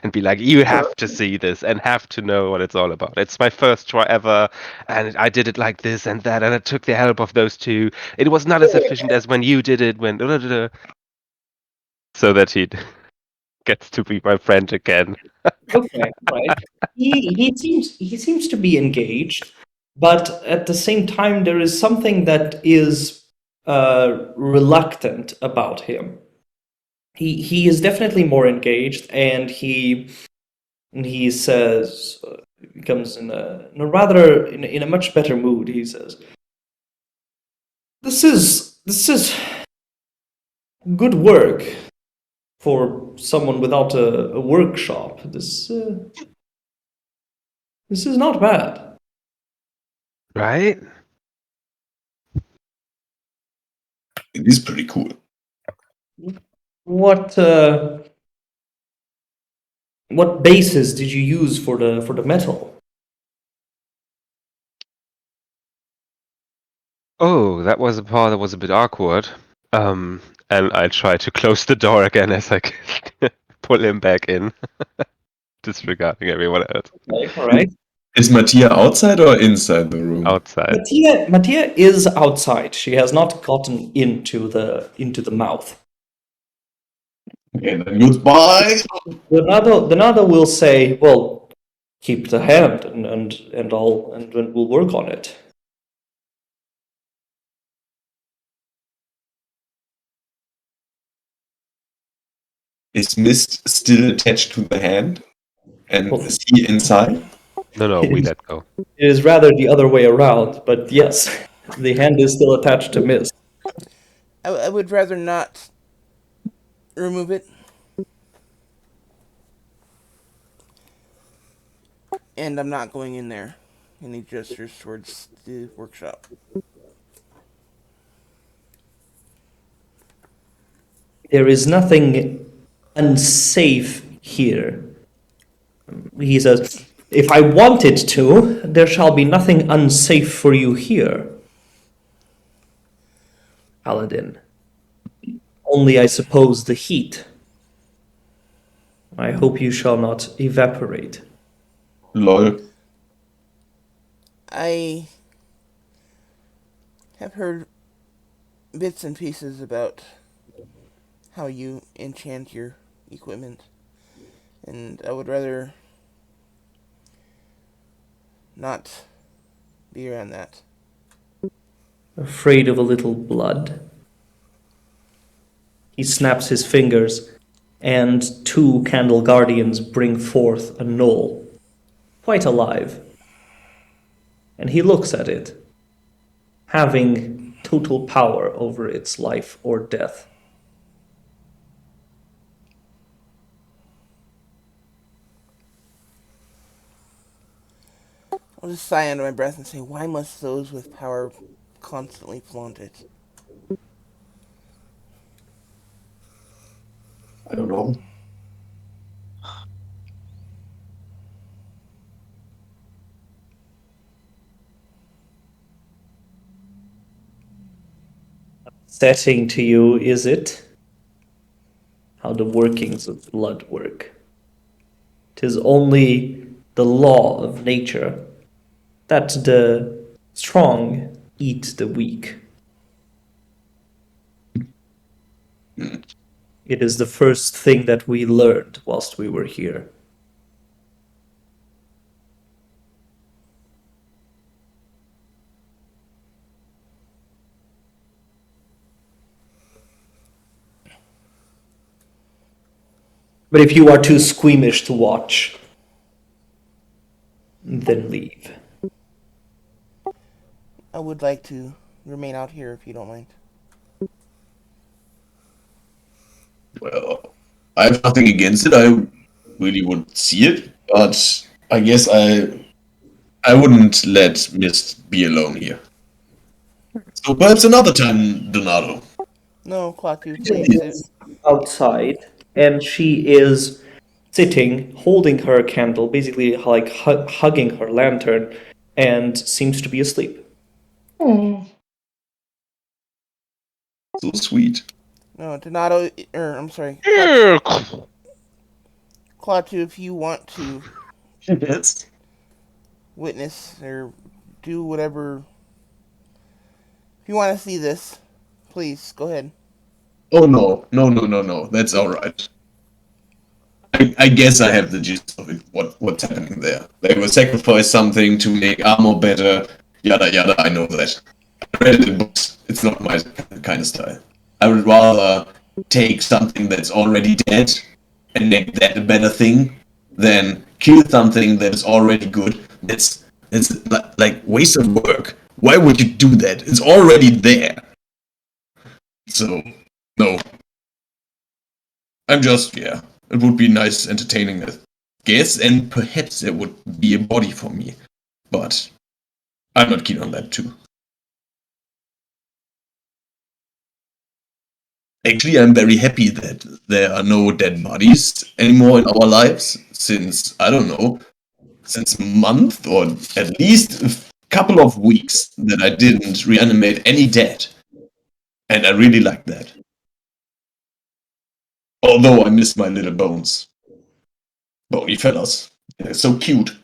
and be like, you have to see this and have to know what it's all about. It's my first try ever, and I did it like this and that, and I took the help of those two. It was not as efficient as when you did it, so that he gets to be my friend again. Okay, right. He seems to be engaged, but at the same time, there is something that is reluctant about him. He is definitely more engaged, and he says he comes in a much better mood. He says, "This is good work for someone without a workshop. This is not bad." Right? It is pretty cool. What bases did you use for the metal? Oh, that was a part that was a bit awkward. And I try to close the door again as I pull him back in, disregarding everyone else Okay, all right. Is Mattia outside or inside the room? outside. Mattia is outside. She has not gotten into the mouth. Okay, then goodbye. Donato will say, "Well, keep the hand and all, and we'll work on it." Is Mist still attached to the hand? And Well, is he inside? No, we let go. it is rather the other way around, but yes, the hand is still attached to Mist. I would rather not remove it. And I'm not going in there. And he gestures towards the workshop. There is nothing unsafe here. He says, "If I wanted to, there shall be nothing unsafe for you here, Paladin. Only, I suppose, the heat. I hope you shall not evaporate." Lol. I have heard bits and pieces about how you enchant your equipment. And I would rather not be around that. afraid of a little blood. He snaps his fingers, and two candle guardians bring forth a gnoll, quite alive. And he looks at it, having total power over its life or death. I'll just sigh under my breath and say, why must those with power constantly flaunt it? I don't know. Setting to you, is it? How the workings of blood work. 'Tis only the law of nature that the strong eat the weak. It is the first thing that we learned whilst we were here. But if you are too squeamish to watch, then leave. I would like to remain out here if you don't mind. Well, I have nothing against it. I really would see it, but I guess I wouldn't let Mist be alone here. So perhaps another time, Donato. No, Klaatu, thanks. Outside, and she is sitting, holding her candle, basically like hugging her lantern, and seems to be asleep. Oh, so sweet. No, Donato, I'm sorry, Klaatu, if you want to Yes. witness or do whatever, if you want to see this, please, go ahead. Oh no. That's all right. I guess I have the gist of it. What's happening there? They will sacrifice something to make armor better. Yada yada. I know that. I read it in books. It's not my kind of style. I would rather take something that's already dead and make that a better thing than kill something that is already good. That's like waste of work. Why would you do that? It's already there. So no. I'm just yeah. It would be nice, entertaining, I guess, and perhaps there would be a body for me. But I'm not keen on that too. Actually, I'm very happy that there are no dead bodies anymore in our lives since, I don't know, since a month or at least a couple of weeks that I didn't reanimate any dead. And I really like that. Although I miss my little bones. Bony fellas. They're so cute.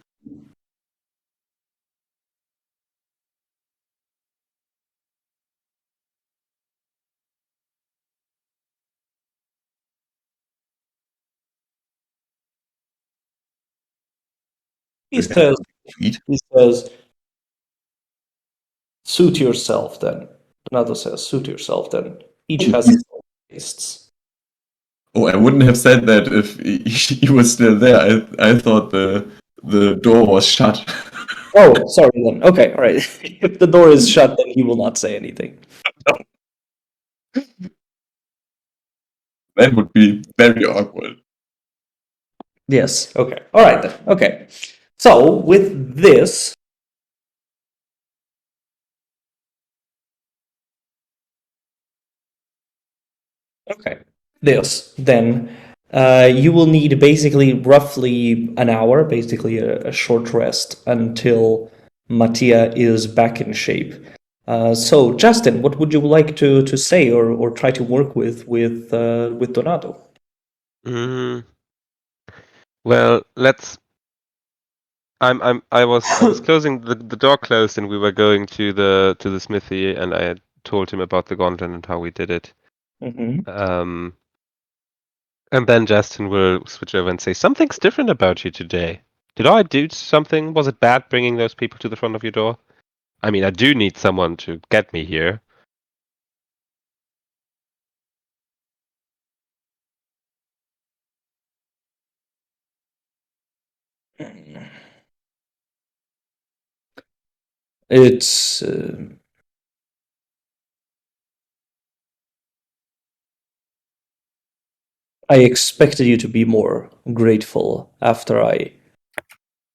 He says, Sweet. suit yourself then. Another says, suit yourself then. Each has its own tastes. Oh, I wouldn't have said that if he was still there. I thought the door was shut. Oh, sorry then. Okay, all right. If the door is shut, then he will not say anything. That would be very awkward. Yes, okay. All right then. Okay. So, with this, okay, this, then you will need basically roughly an hour, basically a short rest until Mattia is back in shape. So, Justin, what would you like to say or try to work with Donato? Well, let's. I was closing the door closed, and we were going to the smithy, and I had told him about the gauntlet and how we did it. Mm-hmm. And then Justin will switch over and say, something's different about you today. Did I do something? Was it bad bringing those people to the front of your door? I mean, I do need someone to get me here. It's I expected you to be more grateful after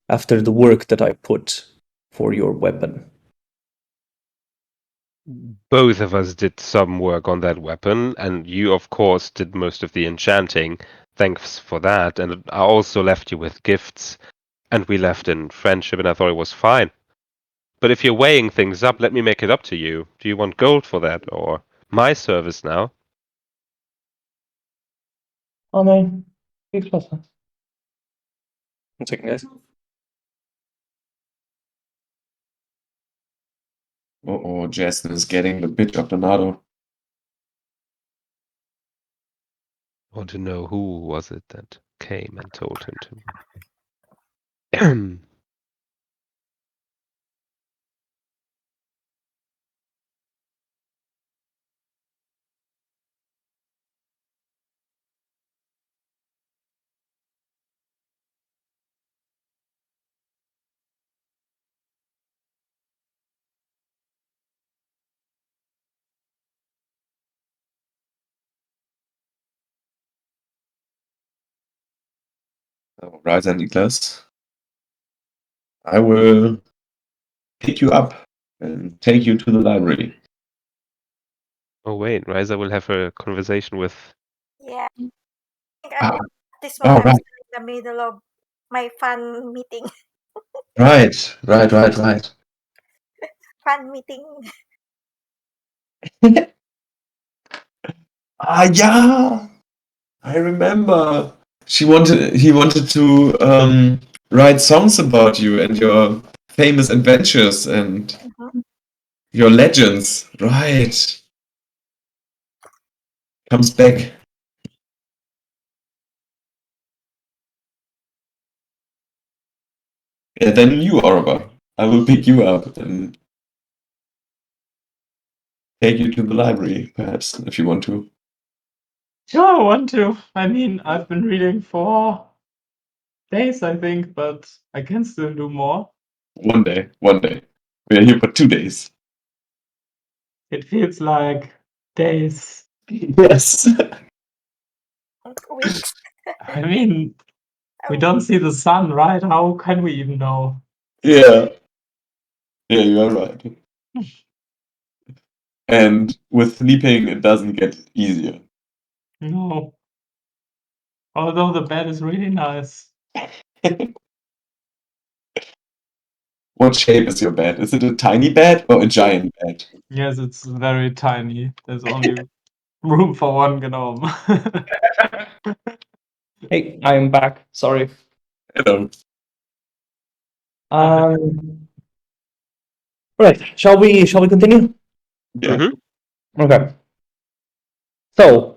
the work that I put for your weapon. Both of us did some work on that weapon, and you, of course, did most of the enchanting. Thanks for that. And I also left you with gifts, and we left in friendship, and I thought it was fine. But if you're weighing things up, let me make it up to you. Do you want gold for that, or my service now? Oh no, it's awesome. One second, guys. Oh, Jason is getting the bitch of the Nado. I want to know who was it that came and told him to me. So, Rise and Niklas, I will pick you up and take you to the library. Oh wait, Riza will have a conversation with. Yeah. I think Ah, at this oh, moment I'm right, still in the middle of my fun meeting. right. Fun meeting. Yeah, I remember. He wanted to write songs about you and your famous adventures and your legends. Right. Comes back. Yeah, then you, Orba. I will pick you up and take you to the library, perhaps, if you want to. Sure, I want to. I mean, I've been reading for days, I think, but I can still do more. One day. We are here for 2 days. It feels like days. Yes. Weeks. I mean, we don't see the sun, right? How can we even know? Yeah. Yeah, you are right. And with sleeping, it doesn't get easier. No. Although the bed is really nice. What shape is your bed? Is it a tiny bed or a giant bed? Yes, it's very tiny. There's only room for one gnome. Hey, I'm back. Sorry. Hello. Right. Shall we continue? Yeah. Mhm. Okay. So,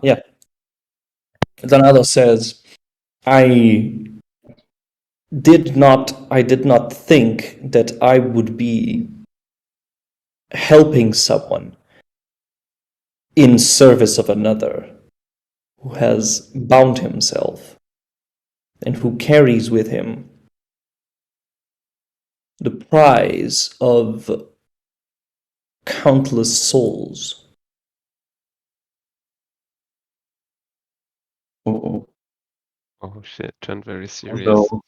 yeah. Zanado says, I did not think that I would be helping someone in service of another who has bound himself and who carries with him the prize of countless souls. Oh, Oh shit, turned very serious. so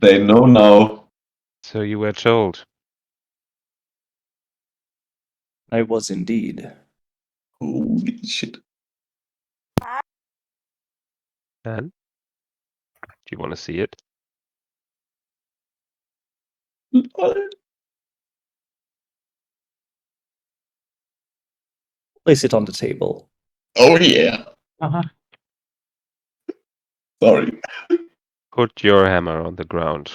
they know now. So you were told. I was indeed. Holy shit. And do you want to see it? Place it on the table. Oh, yeah. Uh-huh. Sorry. Put your hammer on the ground.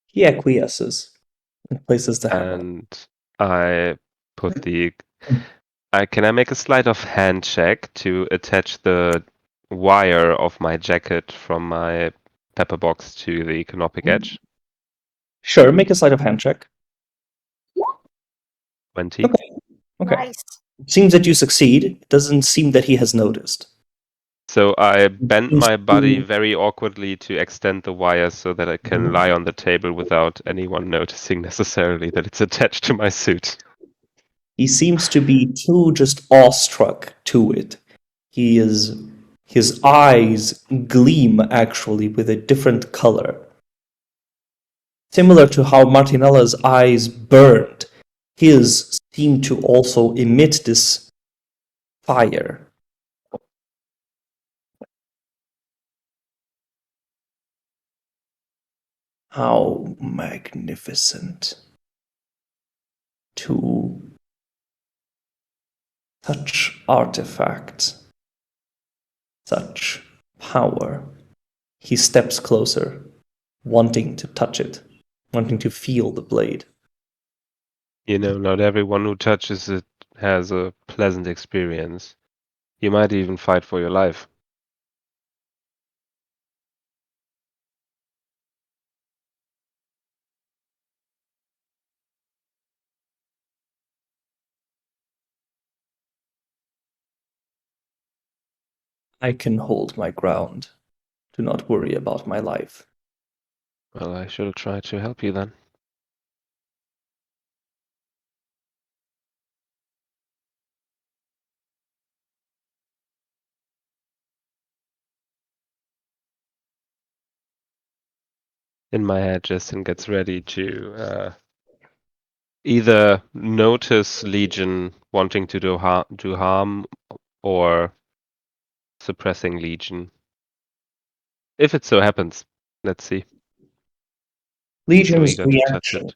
He acquiesces and places the hammer. And I put the Can I make a sleight of hand check to attach the wire of my jacket from my pepper box to the canopic edge? Sure, make a sleight of hand check. 20. Okay. Nice. It seems that you succeed. It doesn't seem that he has noticed. So I bent my body to- very awkwardly to extend the wire so that I can lie on the table without anyone noticing necessarily that it's attached to my suit. He seems to be too just awestruck to it. His eyes gleam actually with a different color. Similar to how Martinella's eyes burned, his seem to also emit this fire. How magnificent. To such artifacts, such power. He steps closer, wanting to touch it, wanting to feel the blade. You know, not everyone who touches it has a pleasant experience. You might even fight for your life. I can hold my ground. Do not worry about my life. Well, I should have tried to help you then. In my head, Justin gets ready to either notice Legion wanting to do harm or suppressing Legion. If it so happens. Let's see. He's so Legion's eager to touch reaction it.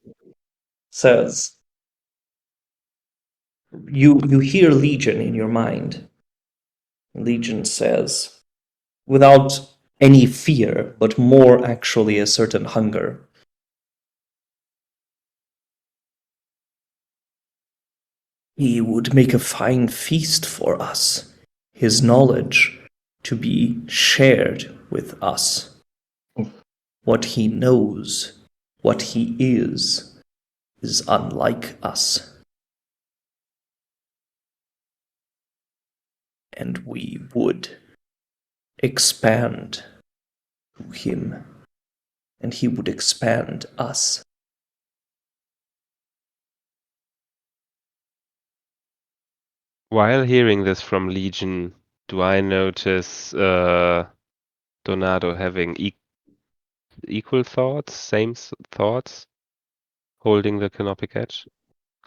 says, you hear Legion in your mind. Legion says, without any fear, but more actually a certain hunger. He would make a fine feast for us, his knowledge to be shared with us. What he knows, what he is unlike us. And we would expand to him, and he would expand us. While hearing this from Legion, do I notice Donato having equal thoughts, same thoughts, holding the canopic edge, He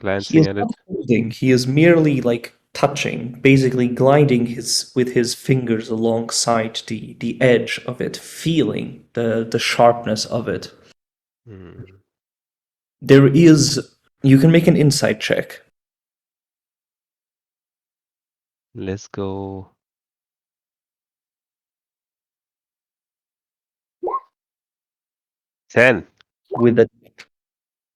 glancing is at not it? holding, he is merely like touching, basically gliding with his fingers alongside the edge of it, feeling the sharpness of it. There is, you can make an insight check. Let's go. Ten.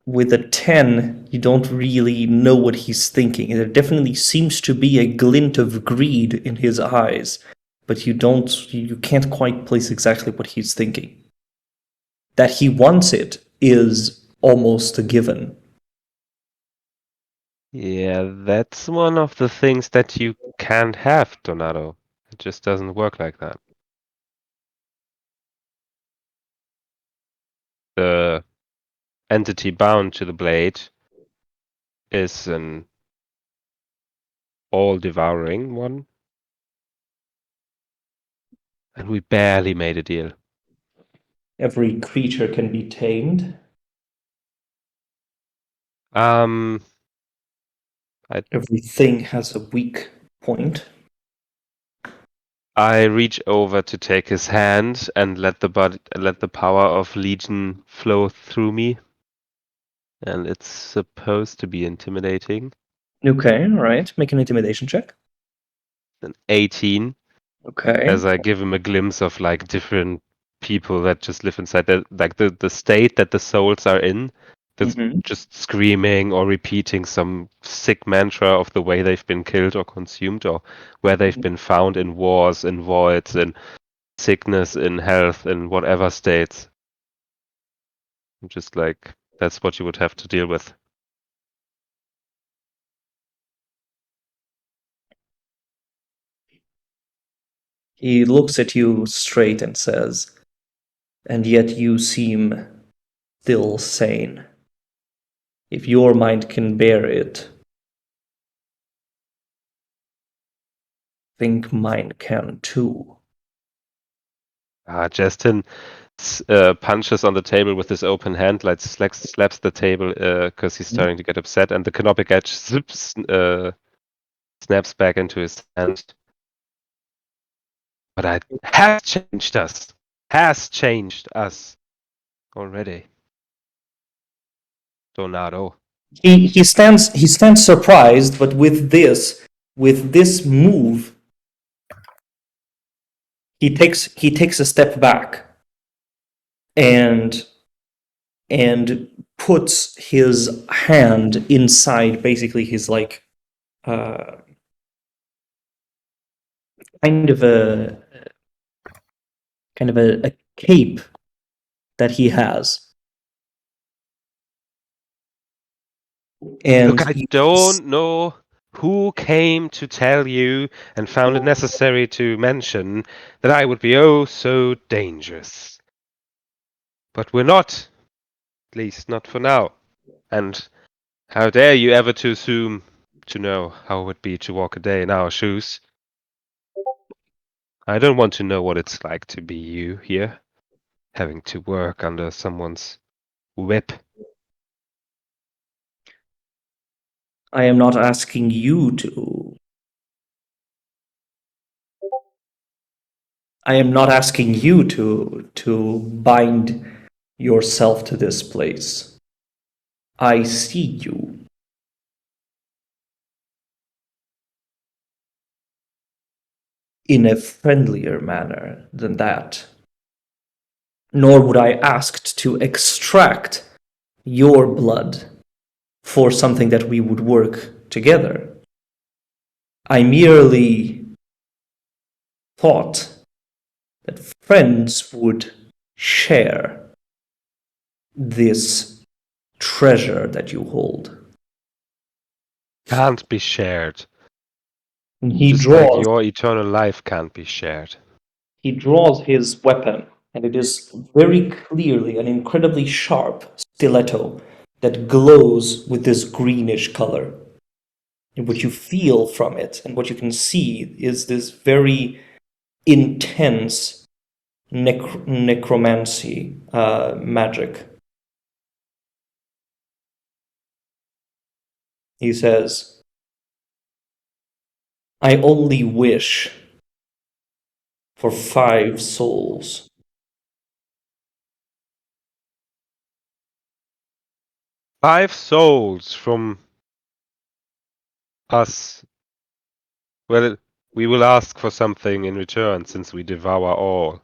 With a 10, you don't really know what he's thinking. There definitely seems to be a glint of greed in his eyes, but you can't quite place exactly what he's thinking. That he wants it is almost a given. Yeah, that's one of the things that you can't have, Donato. It just doesn't work like that. The entity bound to the blade is an all-devouring one. And we barely made a deal. Every creature can be tamed. Everything has a weak point. I reach over to take his hand and let the power of Legion flow through me. And it's supposed to be intimidating. Okay, alright. Make an intimidation check. An 18. Okay. As I give him a glimpse of like different people that just live inside the state that the souls are in. that's just screaming or repeating some sick mantra of the way they've been killed or consumed, or where they've been found in wars, in voids, in sickness, in health, in whatever states. Just like, that's what you would have to deal with. He looks at you straight and says, "And yet you seem still sane. If your mind can bear it, think mine can too." Justin punches on the table with his open hand, like slaps the table because he's starting to get upset, and the canopic edge snaps back into his hand. But it has changed us. Has changed us already. Donato. He stands surprised, but with this move, he takes a step back and puts his hand inside basically his like kind of a cape that he has. And look, I don't know who came to tell you and found it necessary to mention that I would be oh so dangerous. But we're not. At least not for now. And how dare you ever to assume to know how it would be to walk a day in our shoes? I don't want to know what it's like to be you here, having to work under someone's whip. I am not asking you to. I am not asking you to bind yourself to this place. I see you. In a friendlier manner than that. Nor would I ask to extract your blood for something that we would work together. I merely thought that friends would share this treasure that you hold. Can't be shared. He Just draws. like your eternal life can't be shared. He draws his weapon, and it is very clearly an incredibly sharp stiletto that glows with this greenish color. And what you feel from it and what you can see is this very intense necromancy magic. He says, "I only wish for 5 souls." Five souls from us. Well, we will ask for something in return since we devour all.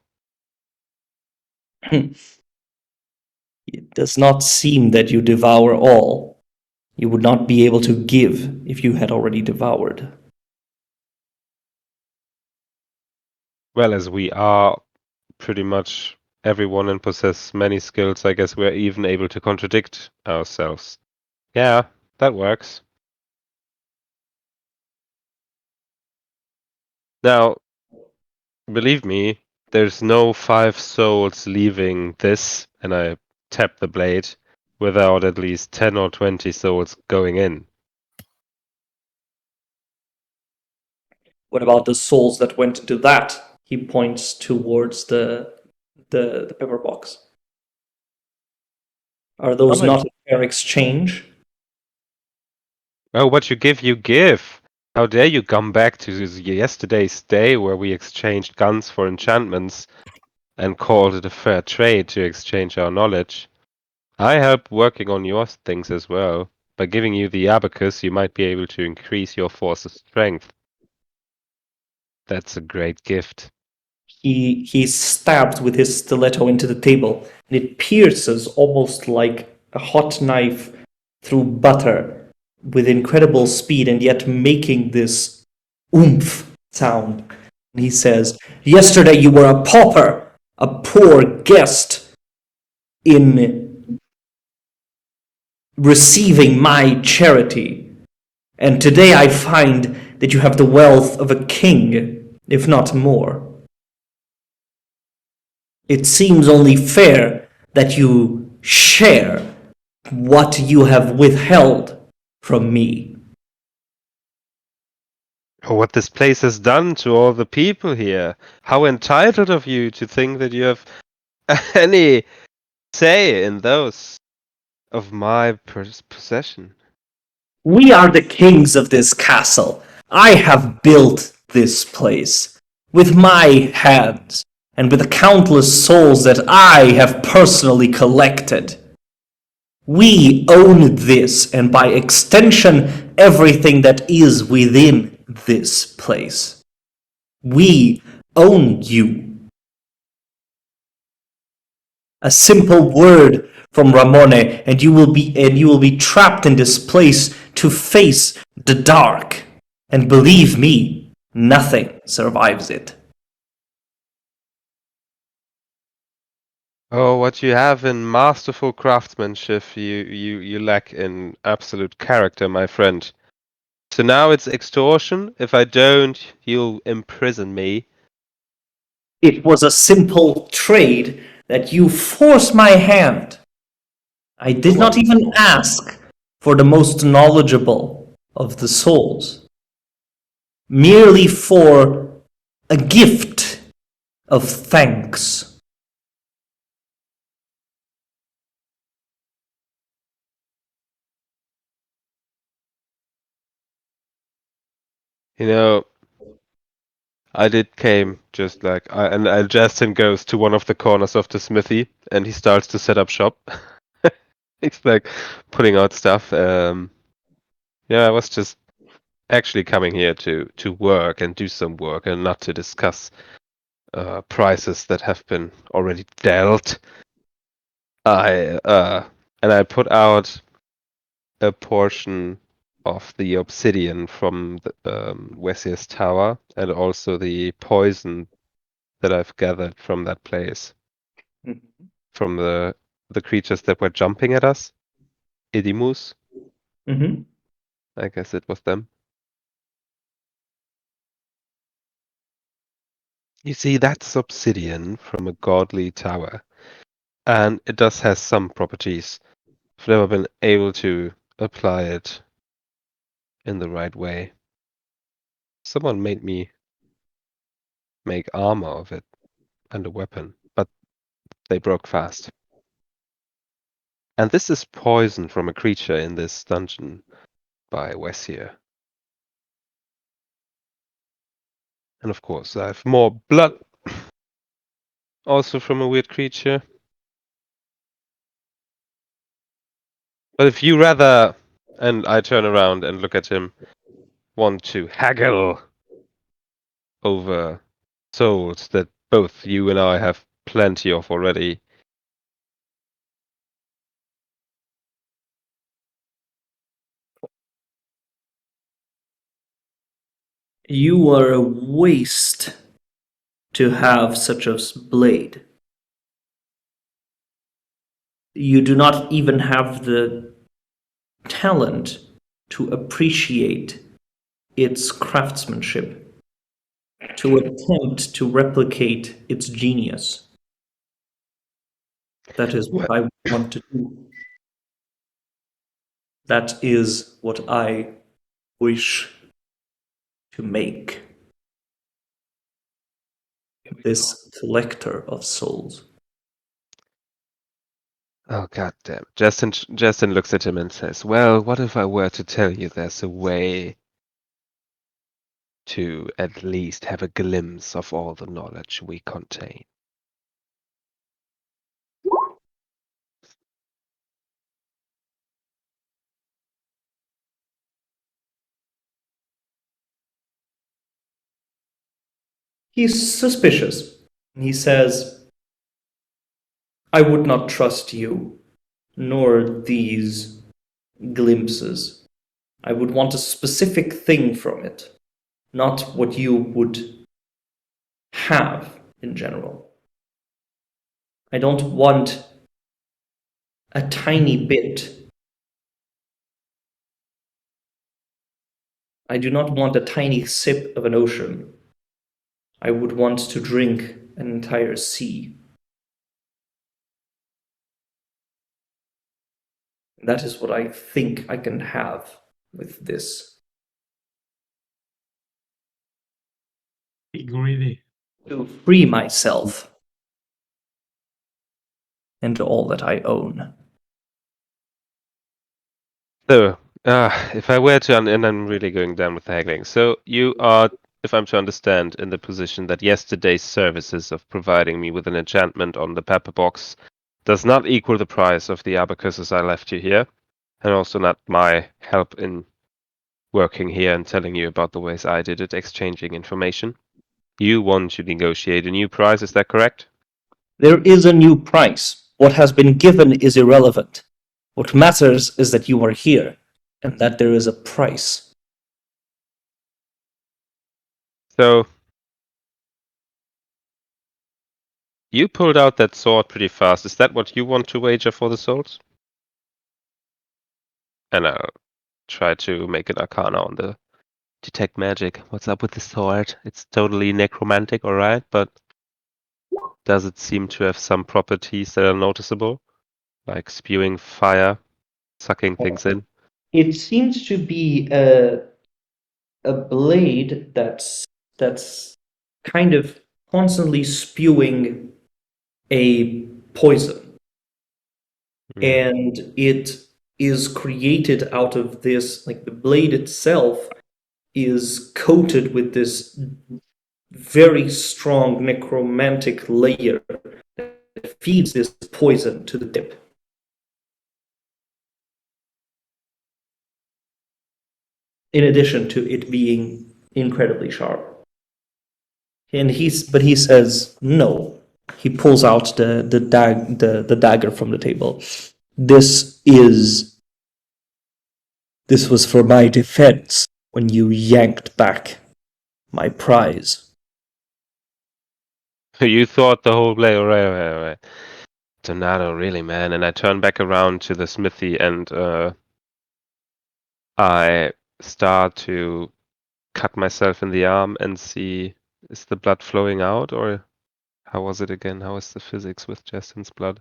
It does not seem that you devour all. You would not be able to give if you had already devoured. Well, as we are pretty much everyone and possess many skills, I guess we're even able to contradict ourselves. Yeah, that works. Now, believe me, there's no 5 souls leaving this, and I tap the blade, without at least 10 or 20 souls going in. What about the souls that went into that? He points towards the pepper box. Are those not a fair exchange? Oh, what you give, you give. How dare you come back to yesterday's day where we exchanged guns for enchantments and called it a fair trade to exchange our knowledge. I help working on your things as well. By giving you the abacus, you might be able to increase your force's strength. That's a great gift. He stabs with his stiletto into the table, and it pierces almost like a hot knife through butter with incredible speed and yet making this oomph sound. And he says, "Yesterday you were a pauper, a poor guest in receiving my charity. And today I find that you have the wealth of a king, if not more. It seems only fair that you share what you have withheld from me." What this place has done to all the people here. How entitled of you to think that you have any say in those of my possession. We are the kings of this castle. I have built this place with my hands and with the countless souls that I have personally collected. We own this, and by extension, everything that is within this place. We own you. A simple word from Ramone, and you will be trapped in this place to face the dark. And believe me, nothing survives it. Oh, what you have in masterful craftsmanship, you lack in absolute character, my friend. So now it's extortion. If I don't, you'll imprison me. It was a simple trade that you forced my hand. I did not even ask for the most knowledgeable of the souls, merely for a gift of thanks. You know, I did came just like and Justin goes to one of the corners of the smithy and he starts to set up shop. He's like putting out stuff. Yeah, I was just actually coming here to work and do some work and not to discuss prices that have been already dealt. I put out a portion of the obsidian from the Wesier's tower and also the poison that I've gathered from that place. From the creatures that were jumping at us. Idimus. Mm-hmm. I guess it was them. You see, that's obsidian from a godly tower. And it does have some properties. I've never been able to apply it in the right way. Someone made me make armor of it and a weapon, but they broke fast. And this is poison from a creature in this dungeon by Wessier. And of course, I have more blood, also from a weird creature. But if you rather, and I turn around and look at him, want to haggle over souls that both you and I have plenty of already, You are a waste to have such a blade. You do not even have the talent to appreciate its craftsmanship, to attempt to replicate its genius. That is what I want to do. That is what I wish to make. This collector of souls. oh god damn. Justin looks at him and says, well, what if I were to tell you there's a way to at least have a glimpse of all the knowledge we contain? He's suspicious. He says, I would not trust you nor these glimpses. I would want a specific thing from it, not what you would have in general. I don't want a tiny bit. I do not want a tiny sip of an ocean. I would want to drink an entire sea. That is what I think I can have with this. Be greedy. To free myself and all that I own. So, if I were to, and I'm really going down with the haggling. So you are, if I'm to understand, in the position that yesterday's services of providing me with an enchantment on the pepper box does not equal the price of the abacuses I left you here, and also not my help in working here and telling you about the ways I did it, exchanging information. You want to negotiate a new price, is that correct? There is a new price. What has been given is irrelevant. What matters is that you are here and that there is a price. So, you pulled out that sword pretty fast. Is that what you want to wager for the souls? And I'll try to make an arcana on the detect magic. What's up with the sword? It's totally necromantic, alright, but does it seem to have some properties that are noticeable? Like spewing fire, sucking things in? It seems to be a blade that's kind of constantly spewing a poison. And it is created out of this, like the blade itself is coated with this very strong necromantic layer that feeds this poison to the tip. In addition to it being incredibly sharp. And he says no. He pulls out the dagger from the table. This was for my defense when you yanked back my prize. You thought the whole play, alright. Tornado, really, man. And I turn back around to the smithy and I start to cut myself in the arm and see, is the blood flowing out, or how was it again? How is the physics with Justin's blood?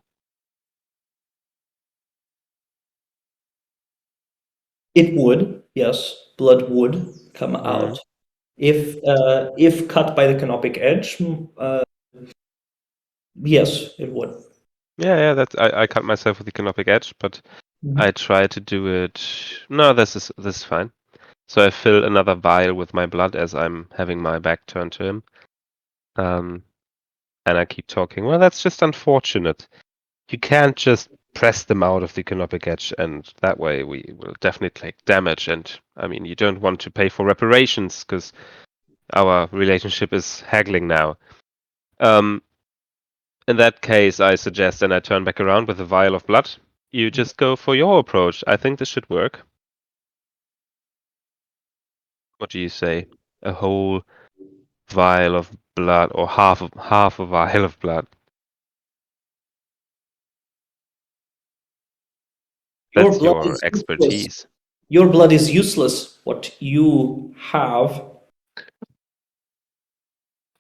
It would, yes, blood would come out. If cut by the canopic edge, yes, it would. Yeah, that's I cut myself with the canopic edge, but I try to do it. No, this is fine. So I fill another vial with my blood as I'm having my back turned to him. And I keep talking. Well, that's just unfortunate. You can't just press them out of the canopic edge, and that way we will definitely take damage. And I mean, you don't want to pay for reparations because our relationship is haggling now. In that case, I suggest, and I turn back around with a vial of blood. You just go for your approach. I think this should work. What do you say? A whole vial of blood, or half a vial of blood? That's your expertise. Your blood is useless. What you have,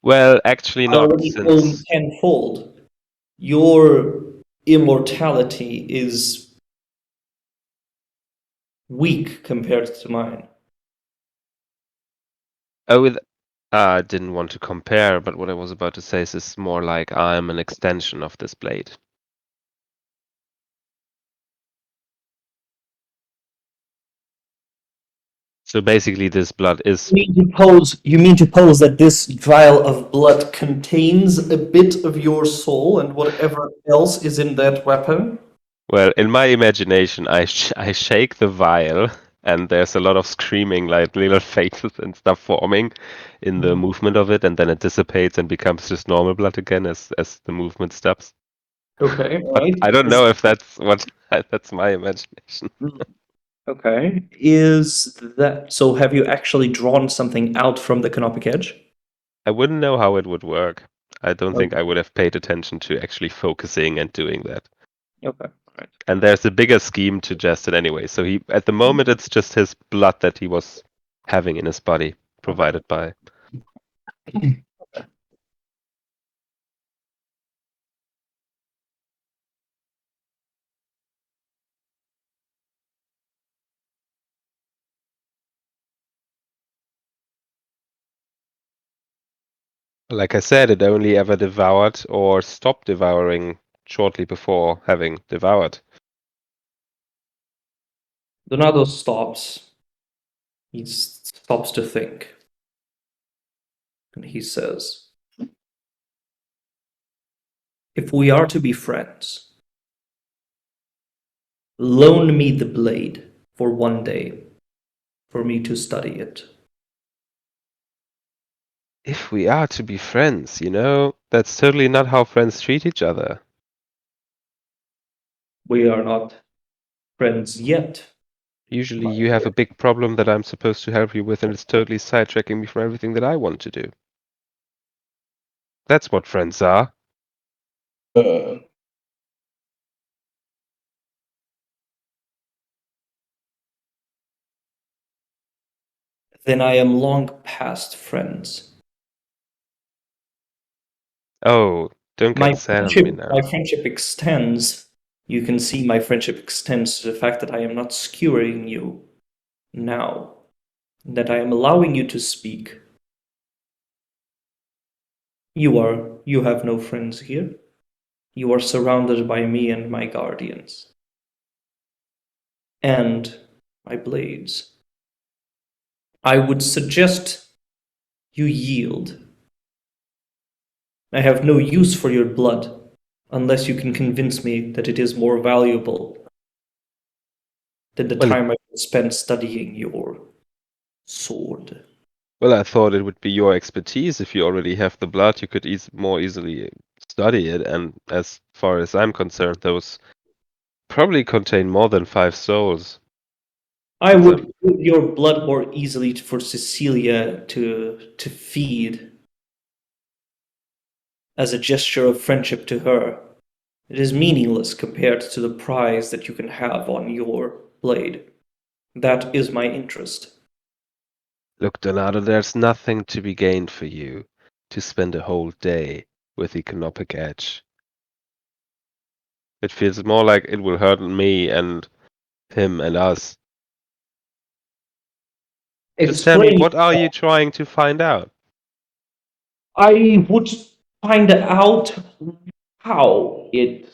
well, actually not, already since tenfold. Your immortality is weak compared to mine. I didn't want to compare, but what I was about to say is this more like I'm an extension of this blade. So basically, this blood is. You mean to pose that this vial of blood contains a bit of your soul and whatever else is in that weapon? Well, in my imagination, I shake the vial, and there's a lot of screaming, like little faces and stuff forming in the movement of it, and then it dissipates and becomes just normal blood again as the movement stops. Okay, But right. I don't know if that's that's my imagination. Okay. Is that so? Have you actually drawn something out from the canopic edge? I wouldn't know how it would work. I don't think Okay. I would have paid attention to actually focusing and doing that. Okay. Right. And there's a bigger scheme to Justin anyway. So he, at the moment, it's just his blood that he was having in his body, provided by. Like I said, it only ever devoured or stopped devouring shortly before having devoured. Donato stops. He stops to think. And he says, if we are to be friends, loan me the blade for one day for me to study it. If we are to be friends, that's certainly not how friends treat each other. We are not friends yet. Usually you have a big problem that I'm supposed to help you with, and it's totally sidetracking me from everything that I want to do. That's what friends are. Then I am long past friends. Oh, don't My get sad on me now. friendship extends. You can see my friendship extends to the fact that I am not skewering you now, that I am allowing you to speak. You have no friends here. You are surrounded by me and my guardians. And my blades. I would suggest you yield. I have no use for your blood, unless you can convince me that it is more valuable than the Well, time I would spend studying your sword. Well, I thought it would be your expertise. If you already have the blood, you could more easily study it. And as far as I'm concerned, those probably contain more than 5 souls. I So, would give your blood more easily for Cecilia to feed as a gesture of friendship to her. It is meaningless compared to the prize that you can have on your blade. That is my interest. look, Donato, there's nothing to be gained for you to spend a whole day with the Canopic Edge. It feels more like it will hurt me and him and us. Just tell me, Explain. what are you trying to find out? I would find out how it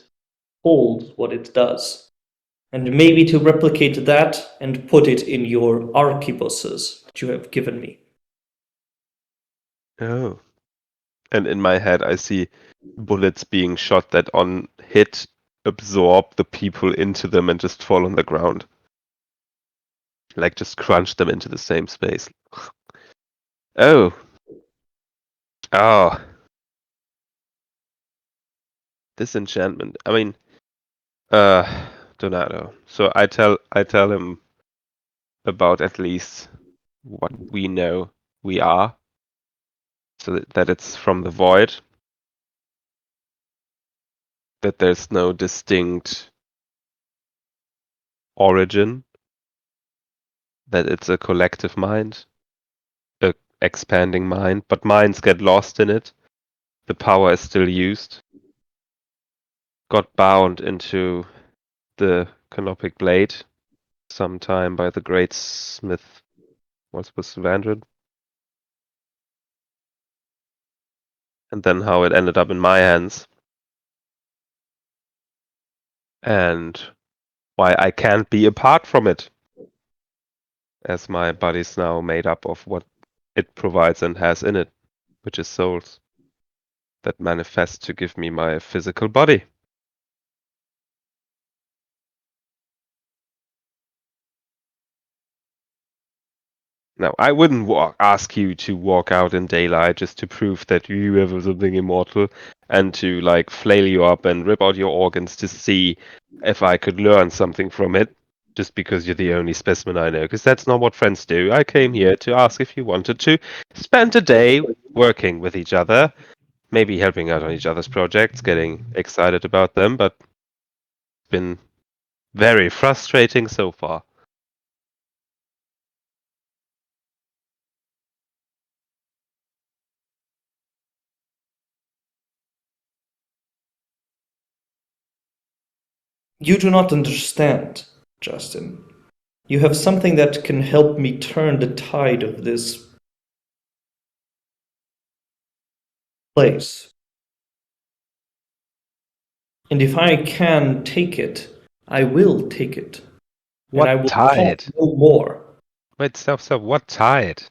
holds what it does, and maybe to replicate that and put it in your arquebuses that you have given me. Oh. And in my head, I see bullets being shot that on hit absorb the people into them and just fall on the ground. Like just crunch them into the same space. Oh. Oh. Disenchantment. I mean, Donato. So I tell him about at least what we know we are. So that it's from the void. That there's no distinct origin. That it's a collective mind. A expanding mind. But minds get lost in it. The power is still used. Got bound into the canopic blade sometime by the great smith. What was Vandred? And then how it ended up in my hands. And why I can't be apart from it. As my body's now made up of what it provides and has in it, which is souls that manifest to give me my physical body. Now, I wouldn't ask you to walk out in daylight just to prove that you have something immortal and to like flail you up and rip out your organs to see if I could learn something from it just because you're the only specimen I know, because that's not what friends do. I came here to ask if you wanted to spend a day working with each other, maybe helping out on each other's projects, getting excited about them, but it's been very frustrating so far. You do not understand, Justin. You have something that can help me turn the tide of this place. And if I can take it, I will take it. And I What will talk tide? no more. Wait, stop, stop. What tide?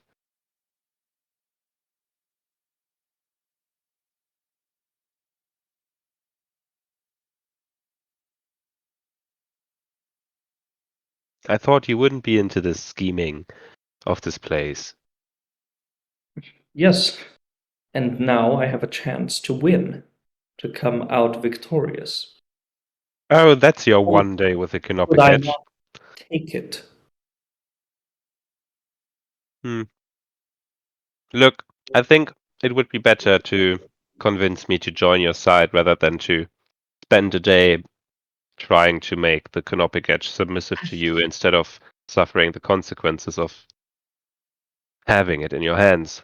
I thought you wouldn't be into this scheming of this place. Yes, and now I have a chance to win, to come out victorious. Oh, that's your Oh, one day with the should I Canopicatch. not take it? Hmm. Look, I think it would be better to convince me to join your side rather than to spend a day trying to make the Canopicatch submissive to you instead of suffering the consequences of having it in your hands.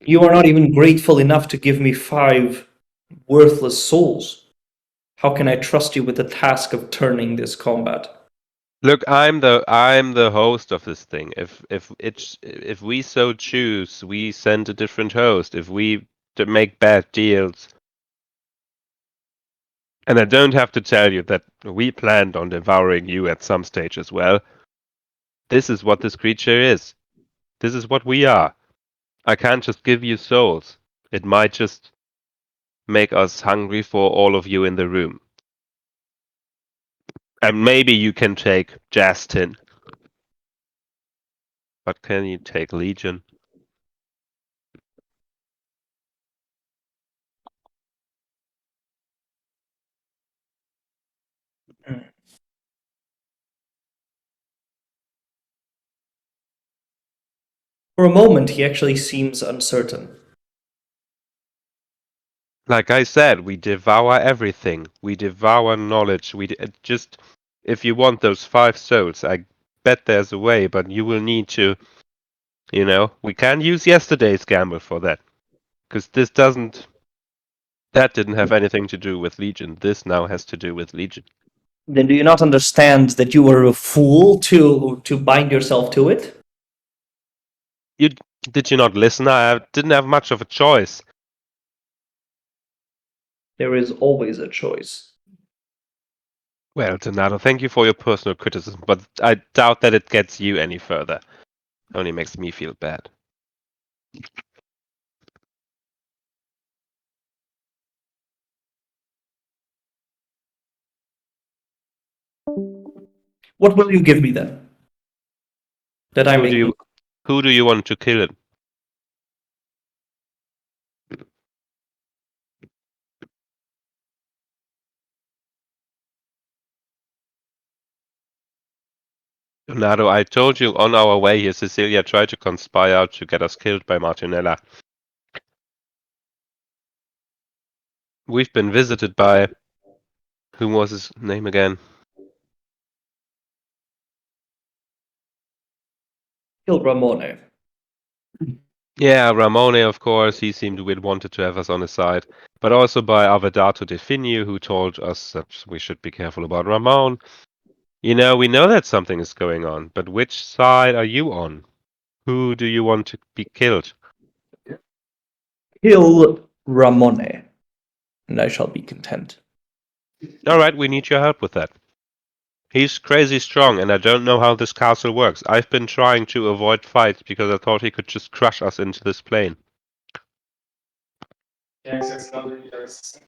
You are not even grateful enough to give me 5 worthless souls. How can I trust you with the task of turning this combat? Look, I'm the host of this thing. If we so choose, we send a different host. If we make bad deals, and I don't have to tell you that we planned on devouring you at some stage as well. This is what this creature is. This is what we are. I can't just give you souls. It might just make us hungry for all of you in the room. And maybe you can take Justin. But can you take Legion? For a moment, he actually seems uncertain. Like I said, we devour everything. We devour knowledge. Just if you want those 5 souls, I bet there's a way, but you will need to, we can use yesterday's gamble for that. Because that didn't have anything to do with Legion. This now has to do with Legion. Then do you not understand that you were a fool to bind yourself to it? You did you not listen? I didn't have much of a choice. There is always a choice. Well, Donato, thank you for your personal criticism, but I doubt that it gets you any further. Only makes me feel bad. What will you give me then? That I Who may do you who do you want to kill it? Donato, I told you on our way here, Cecilia tried to conspire to get us killed by Martinella. We've been visited by who was his name again? kill Ramone. Yeah, Ramone, of course. He seemed we'd wanted to have us on his side. But also by Avedato de Finio, who told us that we should be careful about Ramon. We know that something is going on, but which side are you on? Who do you want to be killed? Kill Ramone, and I shall be content. Alright, we need your help with that. He's crazy strong, and I don't know how this castle works. I've been trying to avoid fights because I thought he could just crush us into this plane. Ja, ich sag's gerade wieder. Es ist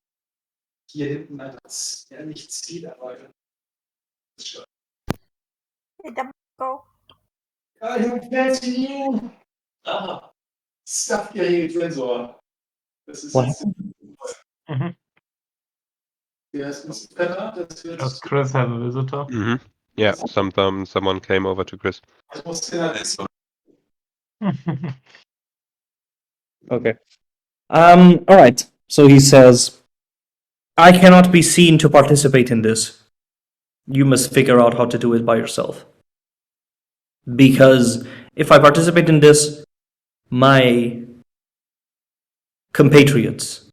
hier hinten, als er nichts sieht, aber Did the go? I don't fancy you. Stuff getting ins Sensor. Das ist What jetzt. Mhm. Does Chris have a visitor? Mm-hmm. Yeah, someone came over to Chris. Okay. All right. So he says, I cannot be seen to participate in this. You must figure out how to do it by yourself. Because if I participate in this, my compatriots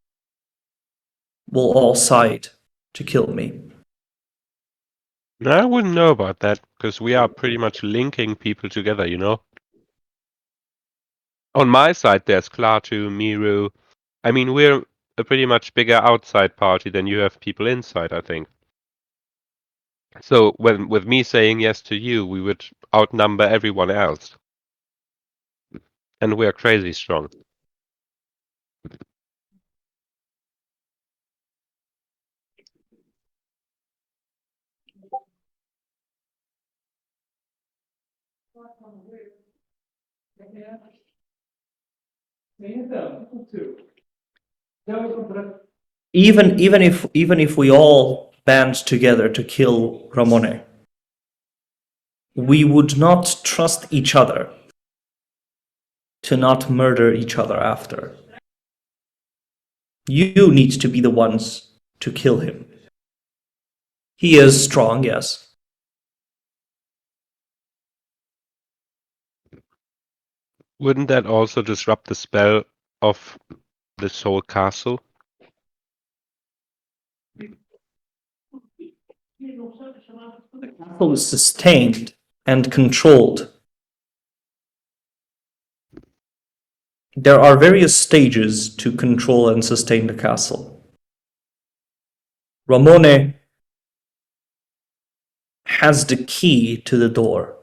will all side to kill me. I wouldn't know about that, because we are pretty much linking people together, you know? On my side, there's Klaatu, Miru. I mean, we're a pretty much bigger outside party than you have people inside, I think. So with me saying yes to you, we would outnumber everyone else. And we're crazy strong. Even if we all band together to kill Ramone, we would not trust each other to not murder each other after. You need to be the ones to kill him. He is strong, yes. Wouldn't that also disrupt the spell of this whole castle? The castle is sustained and controlled. There are various stages to control and sustain the castle. Ramone has the key to the door.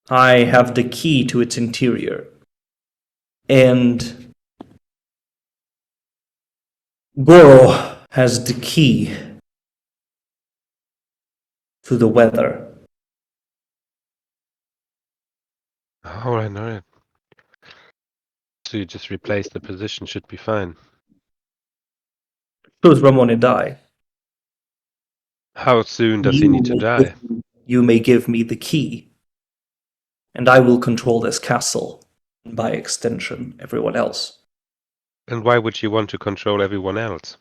I have the key to its interior. And Goro has the key to the weather. Alright, alright. So you just replace the position, should be fine. Should Ramone die, How soon does he need to die? you may give me the key, and I will control this castle, and by extension, everyone else. And why would you want to control everyone else?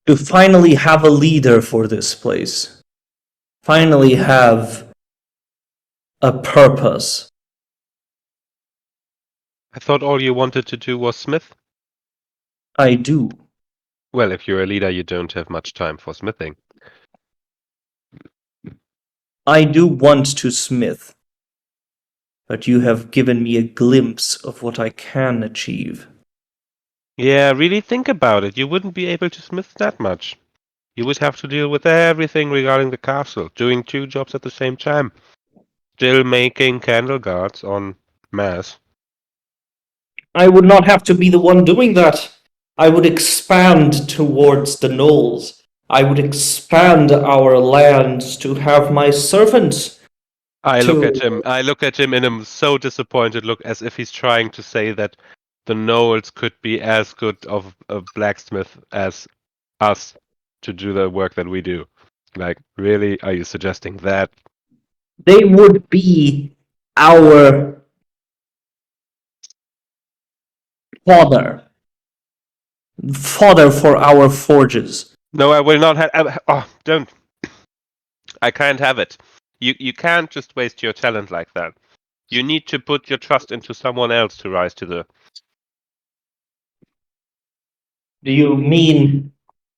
To finally have a leader for this place. Finally have a purpose. I thought all you wanted to do was smith? I do. Well, if you're a leader, you don't have much time for smithing. I do want to smith, but you have given me a glimpse of what I can achieve. Yeah, really think about it. You wouldn't be able to smith that much. You would have to deal with everything regarding the castle, doing 2 jobs at the same time. Still making candle guards on mass. I would not have to be the one doing that. I would expand towards the knolls. I would expand our lands to have my servants. I look at him in a so disappointed look, as if he's trying to say that the Knolls could be as good of a blacksmith as us to do the work that we do. Like, really? Are you suggesting that? They would be our fodder. Fodder for our forges. No, I will not have. Oh, don't. I can't have it. You can't just waste your talent like that. You need to put your trust into someone else to rise to the. Do you mean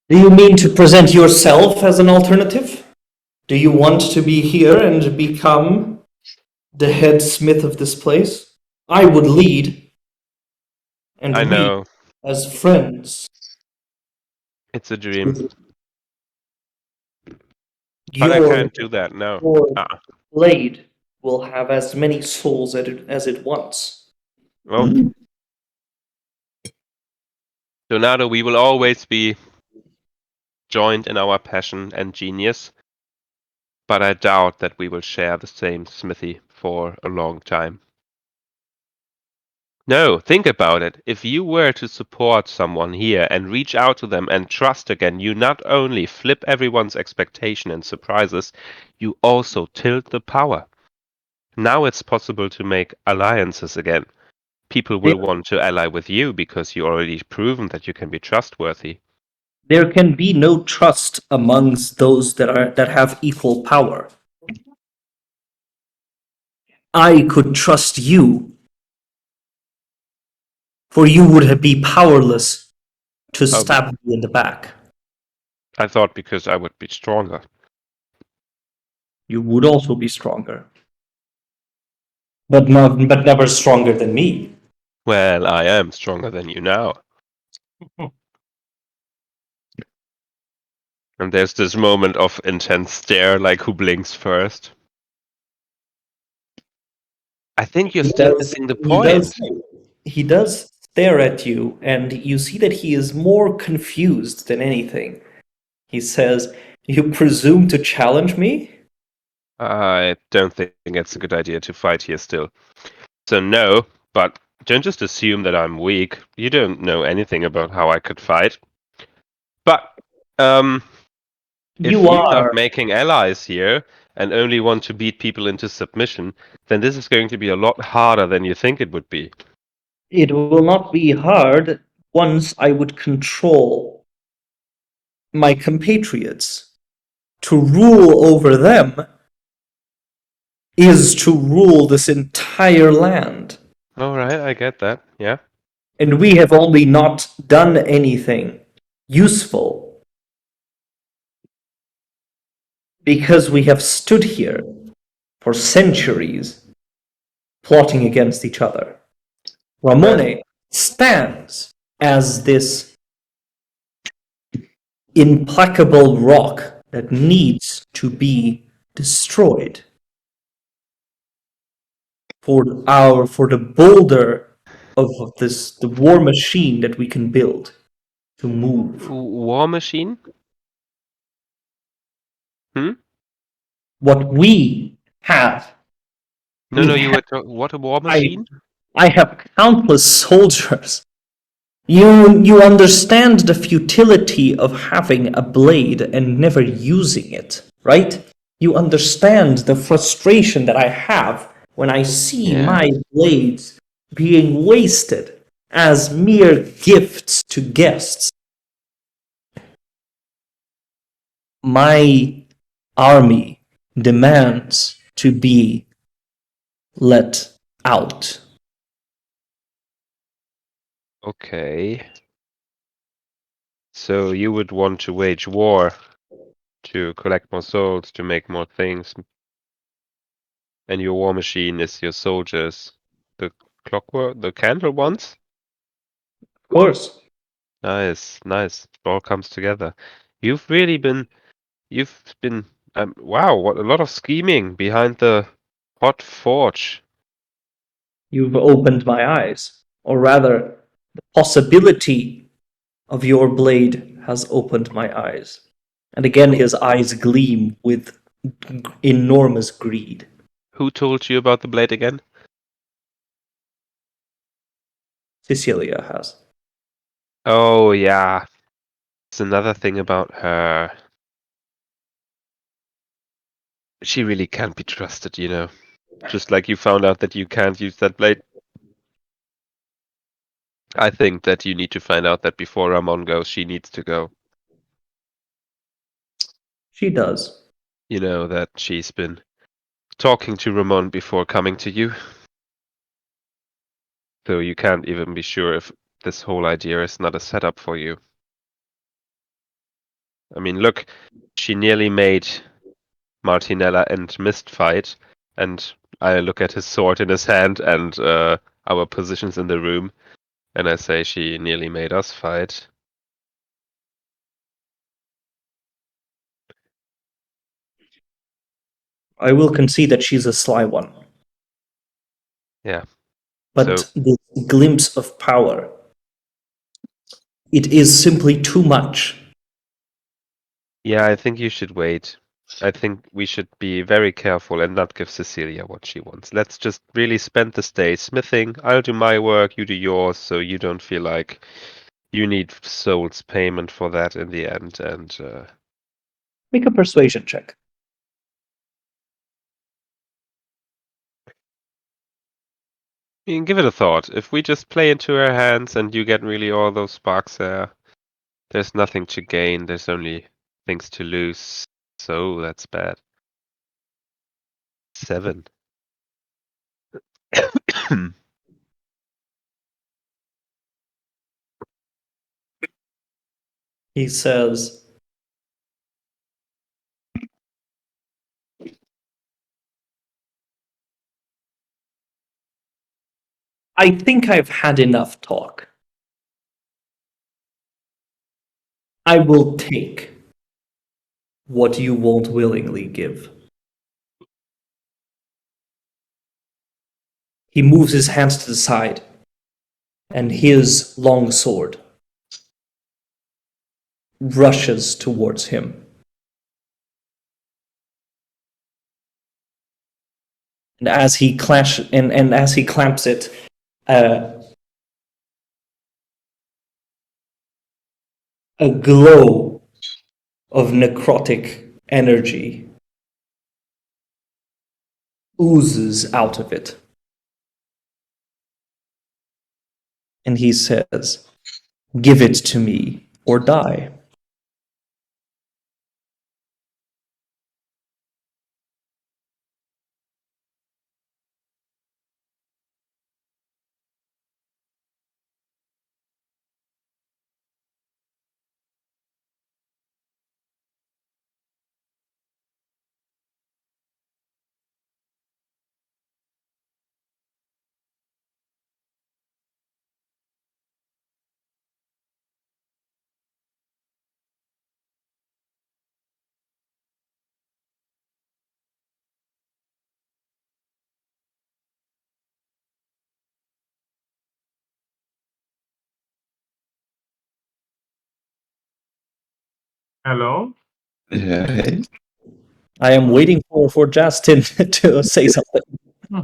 to present yourself as an alternative? Do you want to be here and become the head smith of this place? I would lead, and I we, know. as friends, It's a dream. But I your can't do that, no. blade will have as many souls as it wants. Well, Donato, we will always be joined in our passion and genius, but I doubt that we will share the same smithy for a long time. No, think about it. If you were to support someone here and reach out to them and trust again, you not only flip everyone's expectation and surprises, you also tilt the power. Now it's possible to make alliances again. People will want to ally with you because you already proven that you can be trustworthy. There can be no trust amongst those that have equal power. I could trust you, for you would be powerless to stab me in the back. I thought because I would be stronger. You would also be stronger. But never stronger than me. Well, I am stronger than you now. And there's this moment of intense stare, like who blinks first. I think you're still missing the point. He does stare at you, and you see that he is more confused than anything. He says, "You presume to challenge me?" I don't think it's a good idea to fight here still. So no, but don't just assume that I'm weak. You don't know anything about how I could fight. But if You you're not are. making allies here and only want to beat people into submission, then this is going to be a lot harder than you think it would be. It will not be hard once I would control my compatriots. To rule over them is to rule this entire land. All right, I get that. Yeah. And we have only not done anything useful because we have stood here for centuries plotting against each other. Ramone stands as this implacable rock that needs to be destroyed for the boulder of the war machine that we can build to move. War machine? What we have. No, you were what, a war machine? I have countless soldiers. You understand the futility of having a blade and never using it, right? You understand the frustration that I have when I see my blades being wasted as mere gifts to guests. My army demands to be let out. Okay. So you would want to wage war to collect more souls, to make more things. And your war machine is your soldiers. The candle ones? Of course. Nice, nice. It all comes together. You've really been, wow, what a lot of scheming behind the hot forge. You've opened my eyes. Or rather, the possibility of your blade has opened my eyes. And again, his eyes gleam with enormous greed. Who told you about the blade again? Cecilia has. Oh, yeah. It's another thing about her. She really can't be trusted, you know. Just like you found out that you can't use that blade. I think that you need to find out that before Ramon goes, she needs to go. She does. You know, that she's been talking to Ramon before coming to you. So you can't even be sure if this whole idea is not a setup for you. I mean, look, she nearly made Martinella and Mist fight, and I look at his sword in his hand and our positions in the room, and I say she nearly made us fight. I will concede that she's a sly one. Yeah. But So, this glimpse of power, it is simply too much Yeah, I think you should wait. I think we should be very careful and not give Cecilia what she wants. Let's just really spend this day smithing. I'll do my work, you do yours, so you don't feel like you need soul's payment for that in the end. And Make a persuasion check. you can give it a thought. If we just play into her hands and you get really all those sparks there, there's nothing to gain. There's only things to lose. So that's bad. 7. He says, I think I've had enough talk. I will take what you won't willingly give. He moves his hands to the side, and his long sword rushes towards him. And as he clamps it, a glow of necrotic energy oozes out of it. And he says, "Give it to me or die." Hello? Yeah, hey, I am waiting for Justin to say something.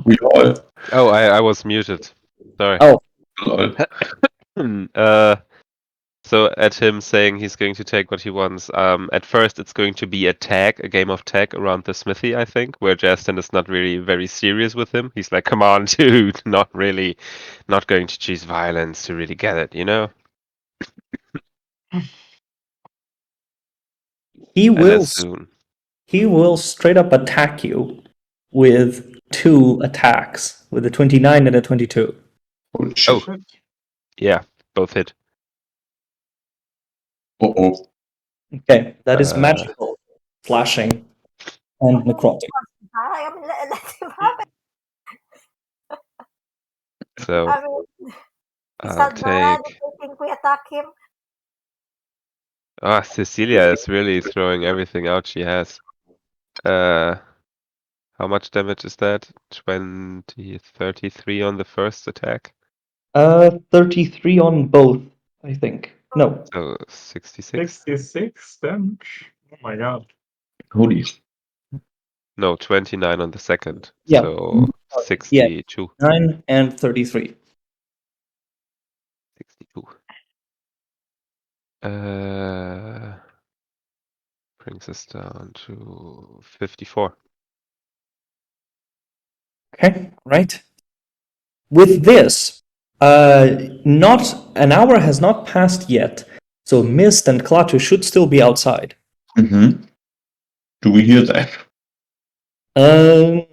we all. Oh, I was muted. Sorry. Oh, Lol. So at him saying he's going to take what he wants, at first it's going to be a game of tag around the smithy, I think, where Justin is not really very serious with him. He's like, come on, dude, not going to choose violence to really get it, you know? he And will as soon. he will straight up attack you with 2 attacks, with a 29 and a 22. Holy shit. Oh, yeah, both hit. Uh-oh. Okay, that is magical, slashing, and necrotic. I mean, let him have it. So I mean, is I'll that bad take. if I think we attack him? Ah, Cecilia is really throwing everything out she has. How much damage is that? 20, 33 on the first attack. 33 on both, I think. No, So 66? 66 damage? Oh my god. Holy. No, 29 on the second. Yeah. So Yeah. 62. 9 and 33. 62. Brings us down to 54. Okay, right. With this, not an hour has not passed yet, so Mist and Klaatu should still be outside. Mm-hmm. Do we hear that? Um,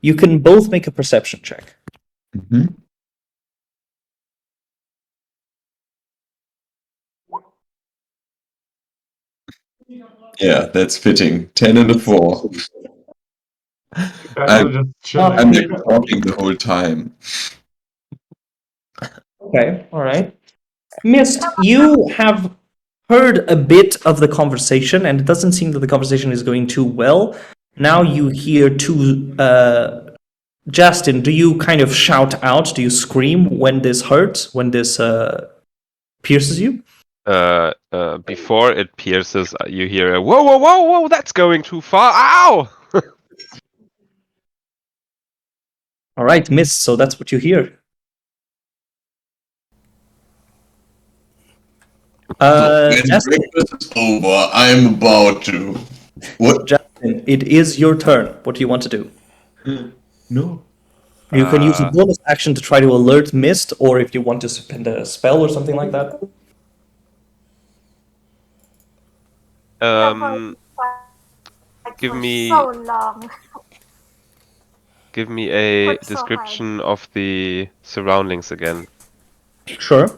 you can both make a perception check. Mm-hmm. Yeah, that's fitting. 10 and a 4. Guys are just chilling. I'm like talking the whole time. Okay, all right. Mist, you have heard a bit of the conversation, and it doesn't seem that the conversation is going too well. Now you hear two. Justin, do you kind of shout out? Do you scream when this hurts? When this pierces you? Before it pierces, you hear a whoa, whoa, whoa, whoa, that's going too far. Ow! All right, miss. So that's what you hear. When Justin, breakfast is over, I'm about to. What? Justin, it is your turn. What do you want to do? No. You can use a bonus action to try to alert Mist, or if you want to spend a spell or something like that. Fight Give for me so long. give me a Worked so hard. description of the surroundings again. Sure.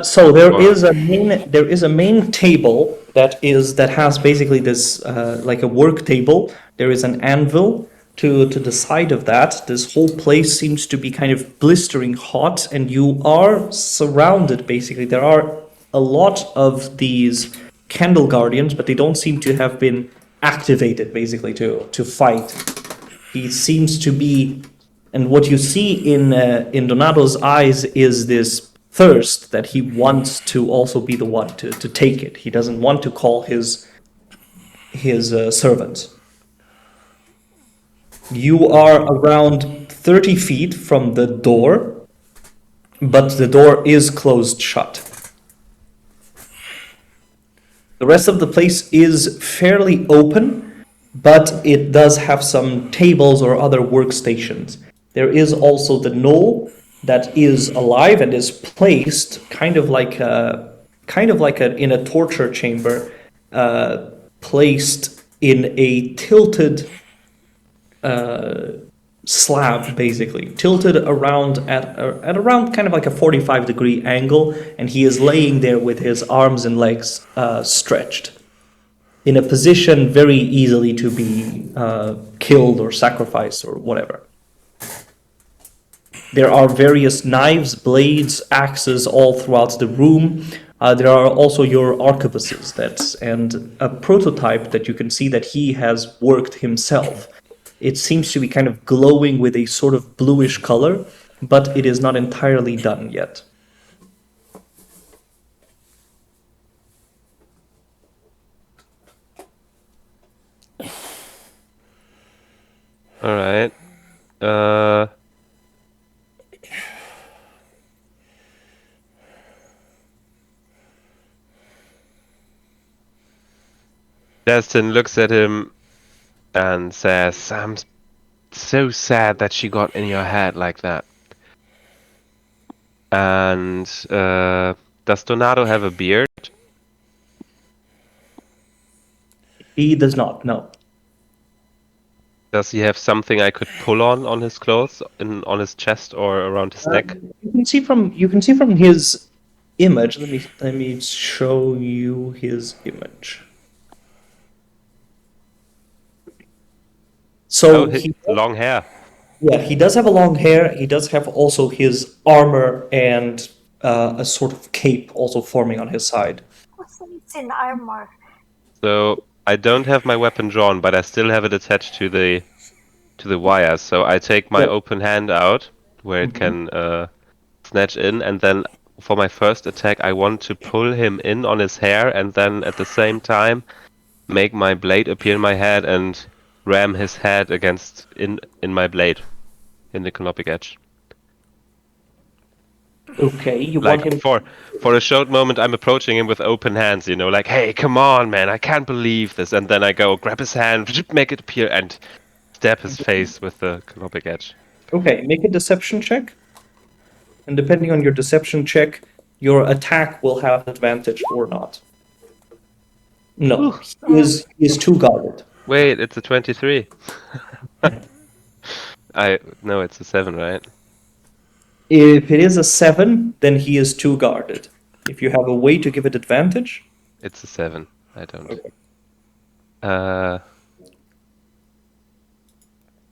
So there is a main table that has basically this like a work table. There is an anvil to the side of that. This whole place seems to be kind of blistering hot, and you are surrounded. Basically, there are a lot of these candle guardians, but they don't seem to have been activated basically to fight. He seems to be, and what you see in Donato's eyes is this thirst that he wants to also be the one to take it. He doesn't want to call his servants. You are around 30 feet from the door, but the door is closed shut. The rest of the place is fairly open, but it does have some tables or other workstations. There is also the knoll that is alive and is placed kind of like in a torture chamber, placed in a tilted slab, basically tilted around at around kind of like a 45-degree angle, and he is laying there with his arms and legs stretched in a position very easily to be killed or sacrificed or whatever. There are various knives, blades, axes all throughout the room. There are also your arquebuses and a prototype that you can see that he has worked himself. It seems to be kind of glowing with a sort of bluish color, but it is not entirely done yet. All right. Destin looks at him and says, "I'm so sad that she got in your head like that." And does Donato have a beard? He does not, no. Does he have something I could pull on his clothes, on his chest or around his neck? You can see from his image. Let me show you his image. So long hair. Yeah, he does have a long hair. He does have also his armor and a sort of cape also forming on his side. It's in armor. So I don't have my weapon drawn, but I still have it attached to the wire. So I take my open hand out where it can snatch in, and then for my first attack, I want to pull him in on his hair, and then at the same time make my blade appear in my head and ram his head against in my blade in the canopic edge. Okay, you Like want him for a short moment, I'm approaching him with open hands, like, hey, come on, man, I can't believe this. And then I go grab his hand, make it appear, and stab his face with the canopic edge. Okay, make a deception check. And depending on your deception check, your attack will have advantage or not. No, he is too guarded. Wait, it's a 23. No, it's a 7, right? If it is a 7, then he is too guarded. If you have a way to give it advantage, it's a 7. I don't. Okay.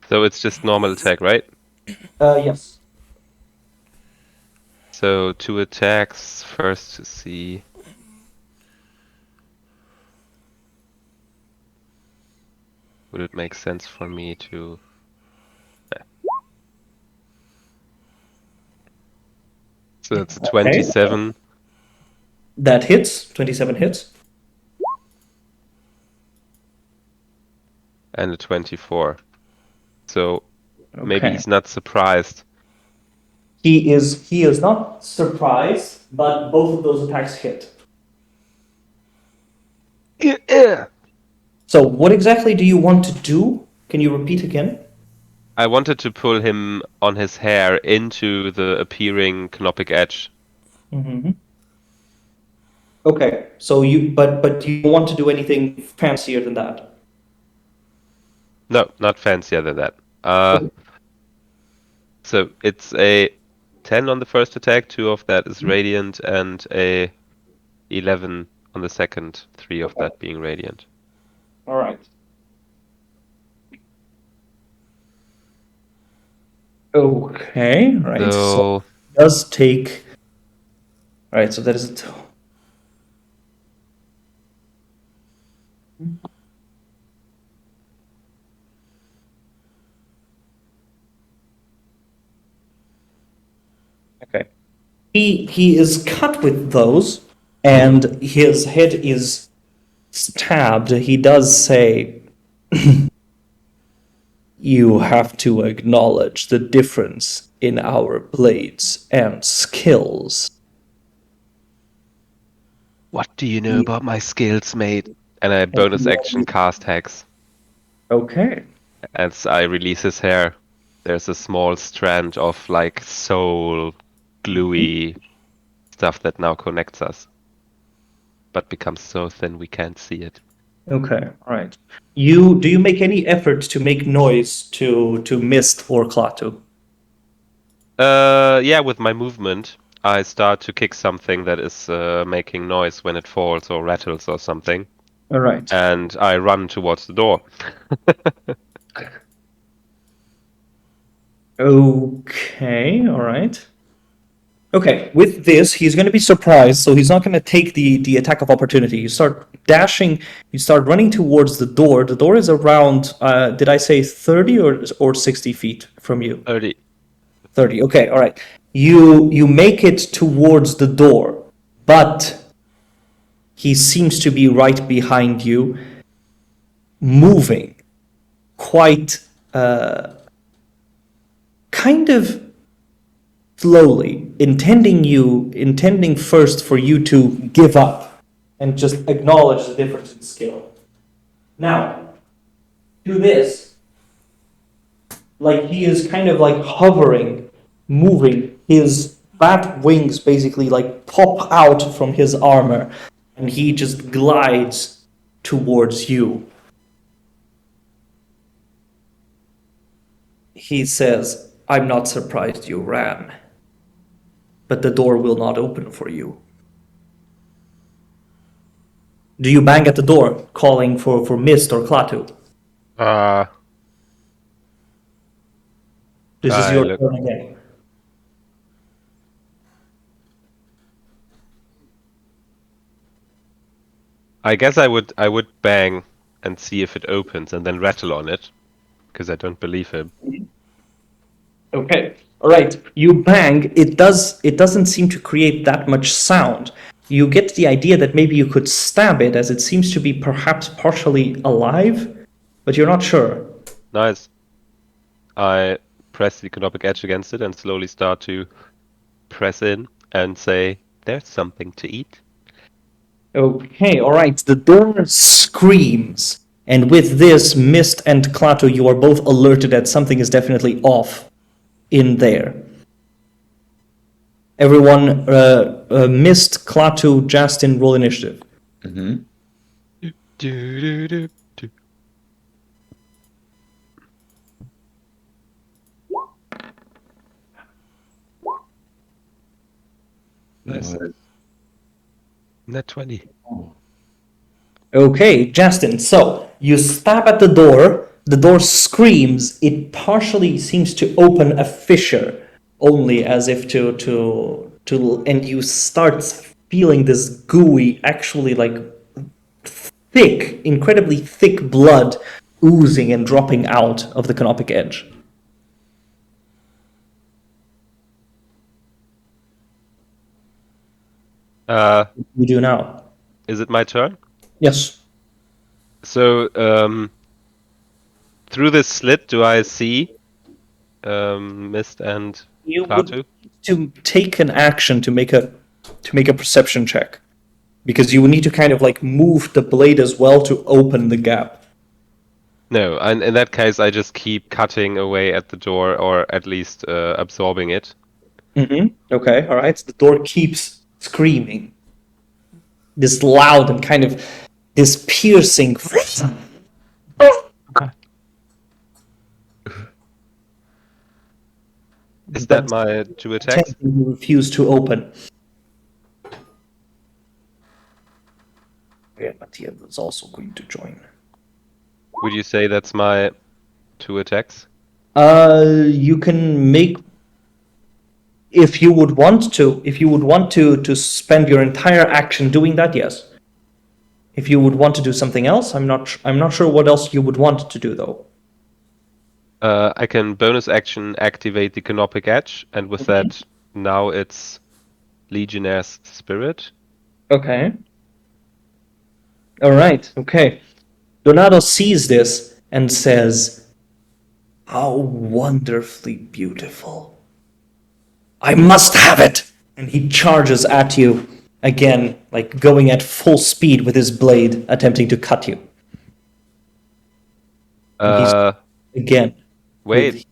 So it's just normal attack, right? Yes. So 2 attacks. First to see. Would it make sense for me to? So it's a 27. That hits. 27 hits. And a 24. So maybe Okay. he's not surprised. He is not surprised, but both of those attacks hit. So what exactly do you want to do? Can you repeat again? I wanted to pull him on his hair into the appearing canopic edge. Mm-hmm. Okay, so but you don't want to do anything fancier than that. No, not fancier than that. So it's a 10 on the first attack, 2 of that is radiant, and a 11 on the second, 3 of that being radiant. All right. Okay, right. So it does take. All right, so that is a. Okay. He is cut with those, and his head is stabbed. He does say, "You have to acknowledge the difference in our blades and skills." What do you know about my skills, mate? And I bonus action cast Hex. Okay. As I release his hair, there's a small strand of like soul, gluey stuff that now connects us, but becomes so thin we can't see it. Okay, all right. Do you make any effort to make noise to Mist or Klaatu? Yeah, with my movement, I start to kick something that is making noise when it falls or rattles or something. All right. And I run towards the door. Okay, all right. Okay, with this, he's going to be surprised, so he's not going to take the attack of opportunity. You start dashing, you start running towards the door. The door is around, did I say 30 or 60 feet from you? 30. 30, okay, all right. You make it towards the door, but he seems to be right behind you, moving quite kind of slowly, intending first for you to give up and just acknowledge the difference in skill. Now, do this. Like he is kind of like hovering, moving. His bat wings basically like pop out from his armor, and he just glides towards you. He says, "I'm not surprised you ran, but the door will not open for you." Do you bang at the door, calling for Mist or Klaatu? This is your turn again. I guess I would bang and see if it opens and then rattle on it, because I don't believe him. Okay. All right. You bang. It doesn't seem to create that much sound. You get the idea that maybe you could stab it, as it seems to be perhaps partially alive, but you're not sure. Nice. I press the canopic edge against it and slowly start to press in and say, "There's something to eat." Okay, all right. The door screams, and with this, Mist and Klaatu, you are both alerted that something is definitely off in there. Everyone, Mist, Klaatu, Justin, roll initiative. Mm-hmm. Nice. Net 20. Okay, Justin, so you stab at the door screams, it partially seems to open a fissure, only as if to and you start feeling this gooey, actually like thick, incredibly thick blood oozing and dropping out of the canopic edge. You do now. Is it my turn? Yes. So, through this slit, do I see Mist and You Klaatu? would to take an action to make a perception check, because you would need to kind of like move the blade as well to open the gap. No, and in that case, I just keep cutting away at the door, or at least absorbing it. Okay, all right. The door keeps screaming. This loud and kind of this piercing. Okay. Is that my 2 attacks? You refuse to open. Yeah, Mattia was also going to join. Would you say that's my 2 attacks? You can make, if you would want to spend your entire action doing that, yes. If you would want to do something else, I'm not sure what else you would want to do though. I can bonus action activate the Canopic Edge, and with that, now it's Legionnaire's Spirit. Okay. All right. Okay. Donato sees this and says, "How wonderfully beautiful! I must have it!" And he charges at you again, like going at full speed with his blade, attempting to cut you. And he's again. Wait. with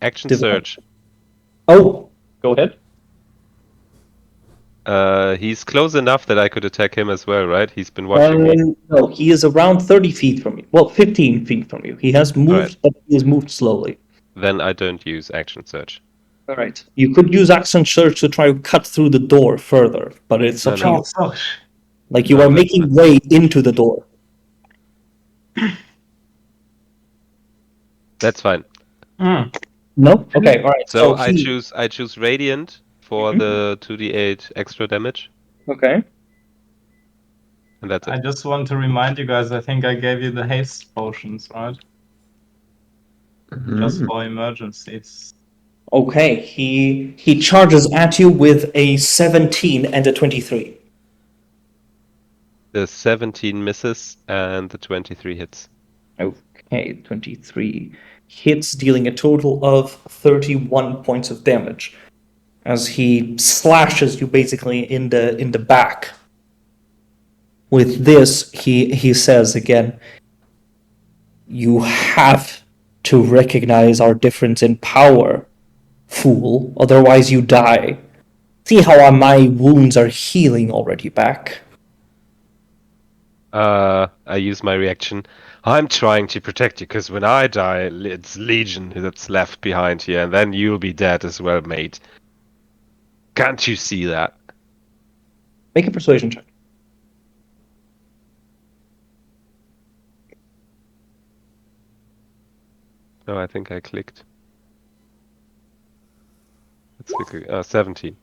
Action divine- Surge. Oh, go ahead. He's close enough that I could attack him as well, right? He's been watching me. No, he is around 30 feet from you. Well, 15 feet from you. He has moved, Alright. but he has moved slowly. Then I don't use Action Surge. All right. You could use Action Surge to try to cut through the door further, but it's up to No. you. Oh, Like you No, are that's making way into the door. That's fine. No? Okay, all right. So he- I choose Radiant for the 2d8 extra damage, Okay. and that's I it. just want to remind you guys, I think I gave you the haste potions, right? Just for emergencies. Okay. He charges at you with a 17 and a 23. The 17 misses and the 23 hits. Okay, 23 hits, dealing a total of 31 points of damage as he slashes you basically in the back. With this, he says again, "You have to recognize our difference in power, fool, otherwise you die. See how my wounds are healing already back." I use my reaction. I'm trying to protect you, because when I die, it's Legion that's left behind here, and then you'll be dead as well, mate. Can't you see that? Make a persuasion check. No, I think I clicked. Let's click 17.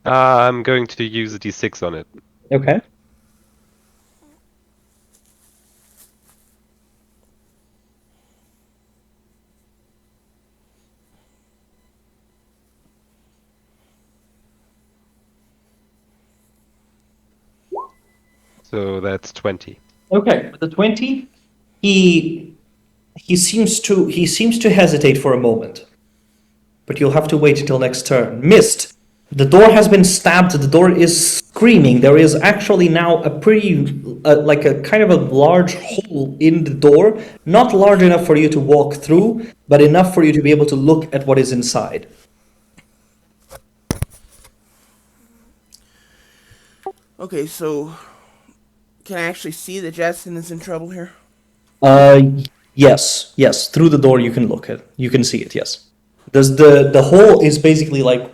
I'm going to use a d6 on it. Okay. So that's 20. Okay, with the 20, he seems to hesitate for a moment. But you'll have to wait until next turn. Mist. The door has been stabbed. The door is screaming. There is actually now a pretty, like a kind of a large hole in the door. Not large enough for you to walk through, but enough for you to be able to look at what is inside. Okay, so can I actually see that Justin is in trouble here? Yes. Through the door you can look at. You can see it. Yes. The hole is basically like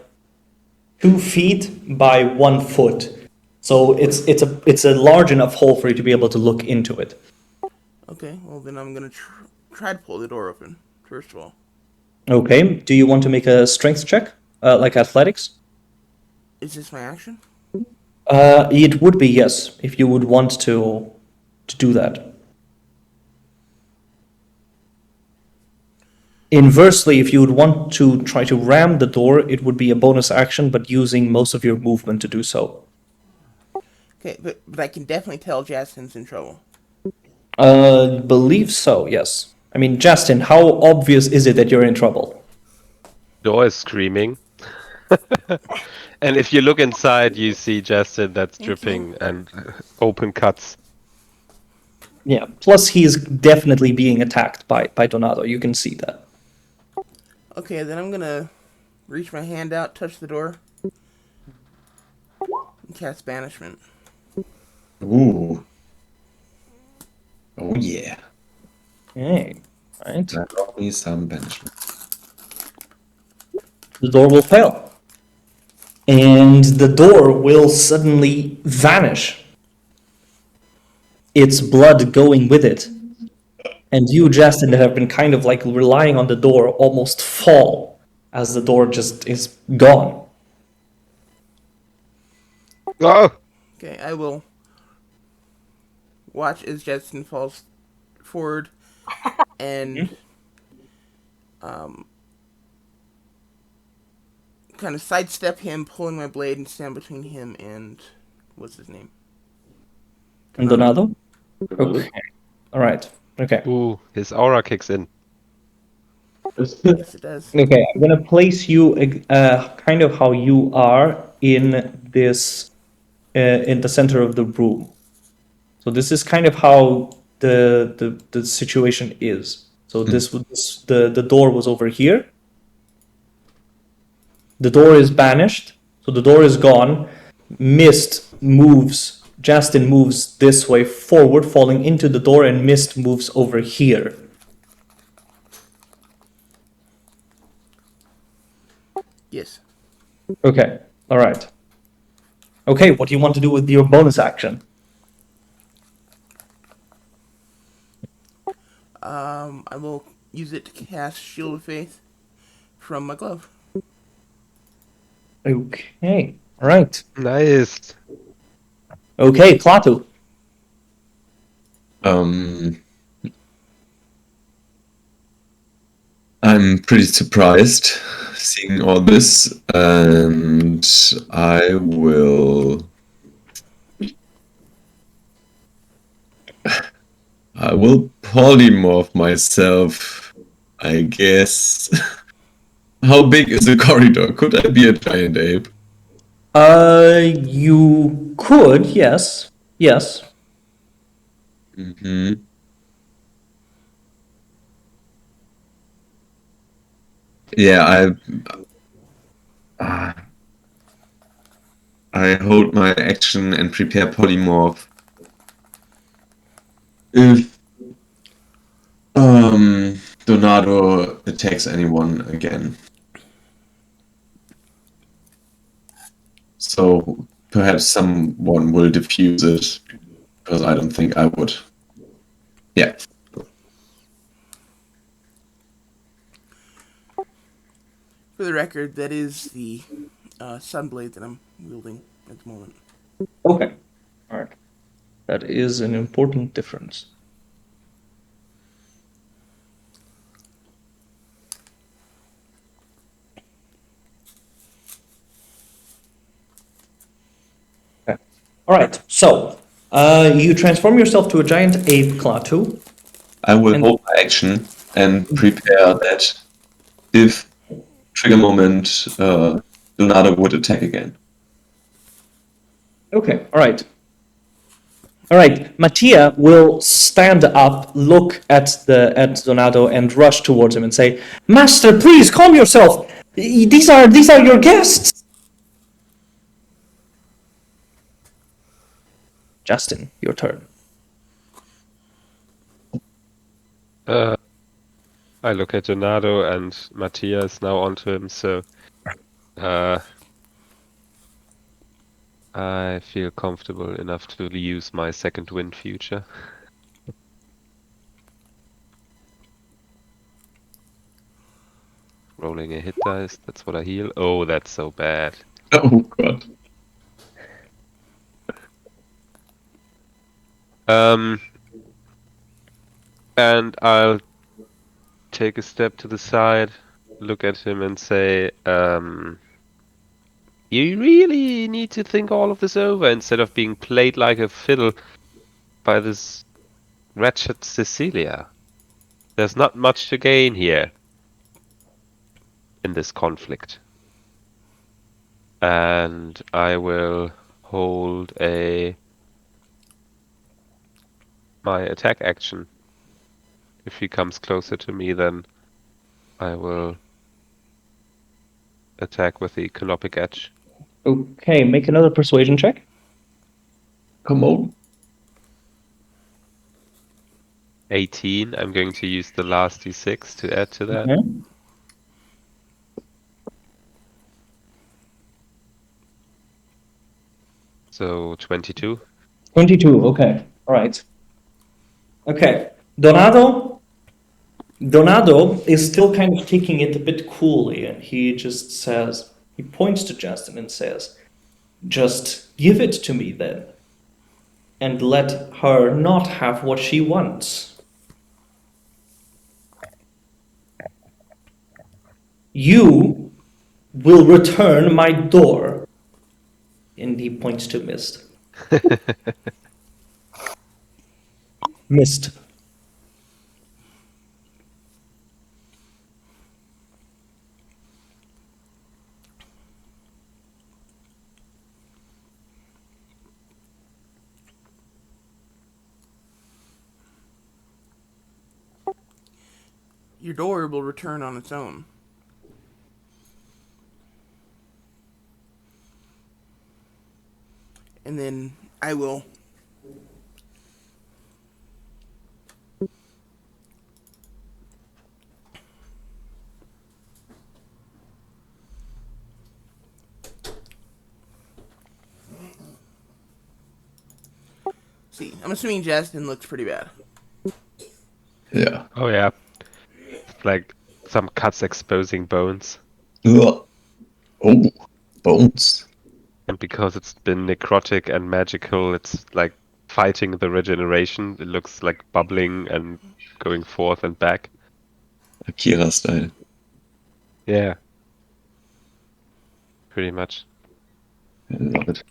2 feet by 1 foot, so it's a large enough hole for you to be able to look into it. Okay, well then I'm gonna try to pull the door open first of all. Okay. Do you want to make a strength check, like athletics? Is this my action? It would be, yes, if you would want to do that. Inversely, if you would want to try to ram the door, it would be a bonus action, but using most of your movement to do so. Okay, but I can definitely tell Justin's in trouble. Believe so, yes. I mean, Justin, how obvious is it that you're in trouble? Door is screaming. And if you look inside, you see Justin that's dripping and open cuts. Yeah, plus he's definitely being attacked by Donato. You can see that. Okay, then I'm gonna reach my hand out, touch the door, and cast banishment. Ooh. Oh yeah. Okay, right. That got me some banishment. The door will fail. And the door will suddenly vanish. Its blood going with it. And you, Justin, that have been kind of like relying on the door, almost fall as the door just is gone. Oh! Okay, I will watch as Justin falls forward and kind of sidestep him, pulling my blade and stand between him and what's his name? And Donato? Okay. All right. Okay. Ooh, his aura kicks in. Yes, it does. Okay, I'm gonna place you kind of how you are in this in the center of the room. So this is kind of how the situation is. So the door was over here. The door is banished. So the door is gone. Mist moves. Justin moves this way forward, falling into the door, and Mist moves over here. Yes. Okay. All right. Okay, what do you want to do with your bonus action? I will use it to cast Shield of Faith from my glove. Okay. All right. Nice. Okay, Klaatu. I'm pretty surprised seeing all this, and I will polymorph myself, I guess. How big is the corridor? Could I be a giant ape? You could, yes. Yes. Mm-hmm. Yeah, I hold my action and prepare polymorph. If Donato attacks anyone again. So perhaps someone will defuse it, because I don't think I would. Yeah. For the record, that is the Sunblade that I'm wielding at the moment. Okay. All right. That is an important difference. Okay. All right. So, you transform yourself to a giant ape, Klaatu. I will And- hold my action and prepare that if trigger moment Donato would attack again. Okay. All right. All right. Mattia will stand up, look at Donato, and rush towards him and say, "Master, please calm yourself. These are your guests." Justin, your turn. I look at Donato and Matthias now onto him, so I feel comfortable enough to use my second wind future. Rolling a hit dice, that's what I heal. Oh, that's so bad. Oh god. And I'll take a step to the side, look at him and say, you really need to think all of this over instead of being played like a fiddle by this wretched Cecilia. There's not much to gain here in this conflict. And I will hold my attack action. If he comes closer to me, then I will attack with the canopic edge. Okay, make another persuasion check. Come on. 18. I'm going to use the last d6 to add to that. Okay. So 22. 22, okay. All right. Okay. Donato is still kind of taking it a bit coolly, and he just says, he points to Justin and says, just give it to me then, and let her not have what she wants. You will return my door. And he points to Mist. Mist. Your door will return on its own. And then I will see. I'm assuming Justin looks pretty bad. Yeah. Oh yeah. It's like some cuts exposing bones. Ugh. Oh, bones. And because it's been necrotic and magical, it's like fighting the regeneration. It looks like bubbling and going forth and back. Akira style. Yeah. Pretty much. I love it.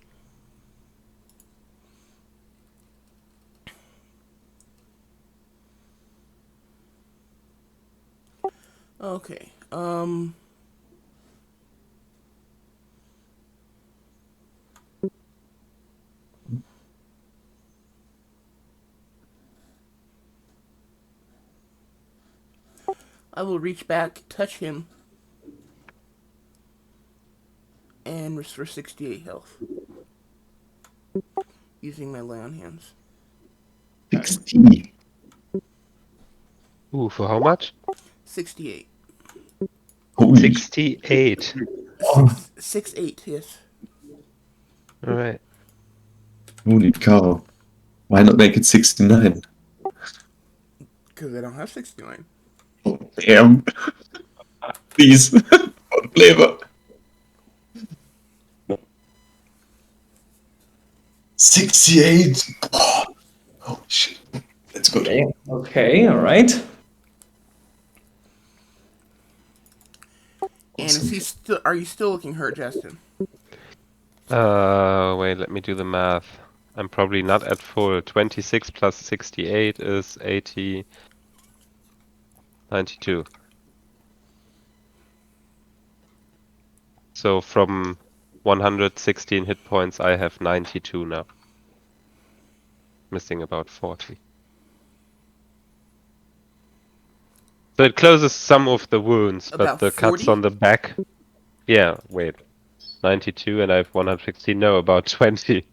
Okay. I will reach back, touch him, and restore 68 health. Using my lay on hands. 60. Ooh, for how much? 68. Holy 68. Oh. 6 8, yes. Alright. Holy cow. Why not make it 69? Because I don't have 69. Oh, damn. Please. For the flavor. 68. Oh, holy shit. That's good. Okay, all right. And is he still? Are you still looking hurt, Justin? Wait, let me do the math. I'm probably not at full. 26 plus 68 is 80. 92. So from 116 hit points, I have 92 now. Missing about 40. So it closes some of the wounds, but About the cuts 40? on the back... Yeah, wait. 92 and I have 116. No, about 20.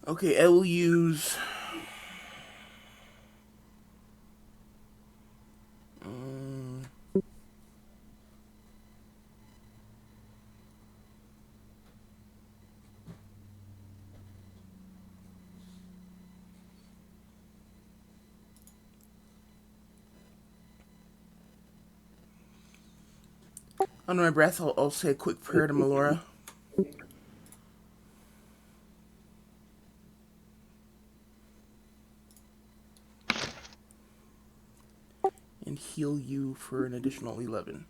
Okay, I will use. Under my breath, I'll say a quick prayer to Melora. And heal you for an additional 11.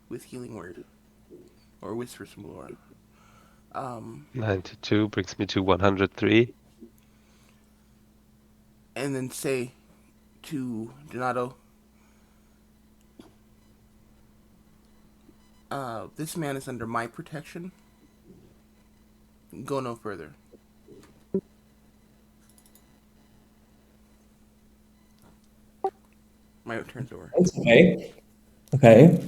With Healing Word. Or Whispers from Melora. 92 brings me to 103. And then say to Donato, this man is under my protection. Go no further. My turn's over. Okay. Okay.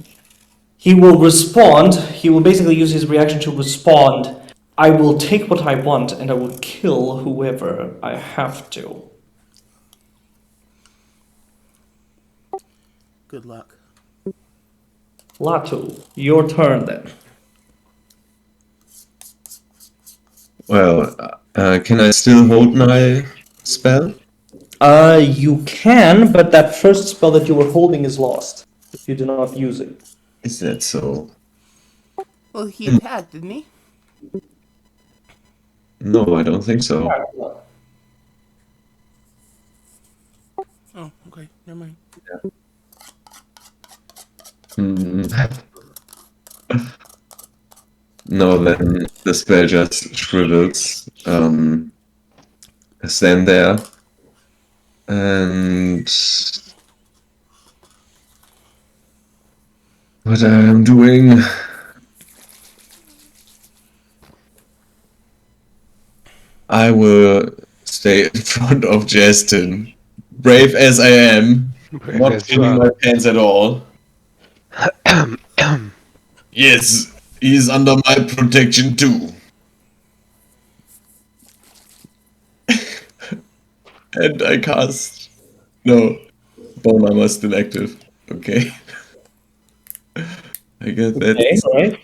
He will respond. He will basically use his reaction to respond. I will take what I want and I will kill whoever I have to. Good luck. Latu, your turn then. Well, can I still hold my spell? You can, but that first spell that you were holding is lost if you do not use it. Is that so? Well, he attacked, didn't he? No, I don't think so. Oh, okay. Never mind. Hmm. No, then the spell just shrivels. Stand there. And what I am doing. I will stay in front of Justin. Brave as I am. Brave Not as you feeling are. my pants at all. Yes, he's under my protection too. And I cast. No, bone armor still active. Okay. I guess Okay, alright.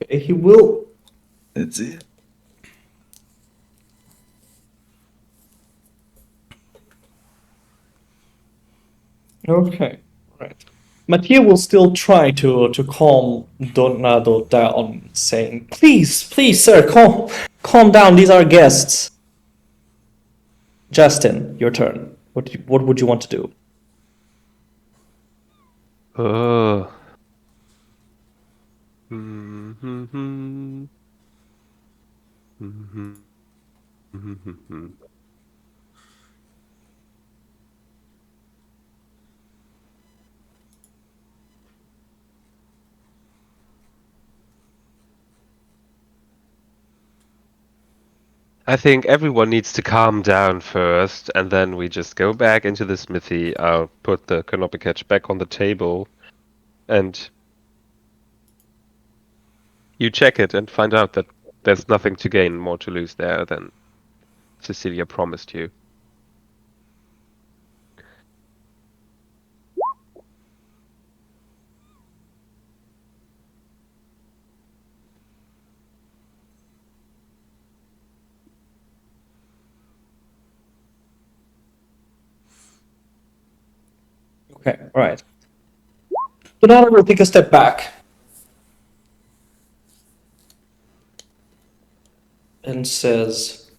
Okay, he will. that's it. Okay, right. Mattia will still try to calm Donado down, saying, please, sir, calm down, these are guests. Justin, your turn. What would you want to do? Oh. Mm-hmm. Mm-hmm. Mm-hmm. I think everyone needs to calm down first, and then we just go back into the smithy. I'll put the canopy catch back on the table, and you check it and find out that there's nothing to gain, more to lose there than Cecilia promised you. Okay, alright. Donado will take a step back. And says,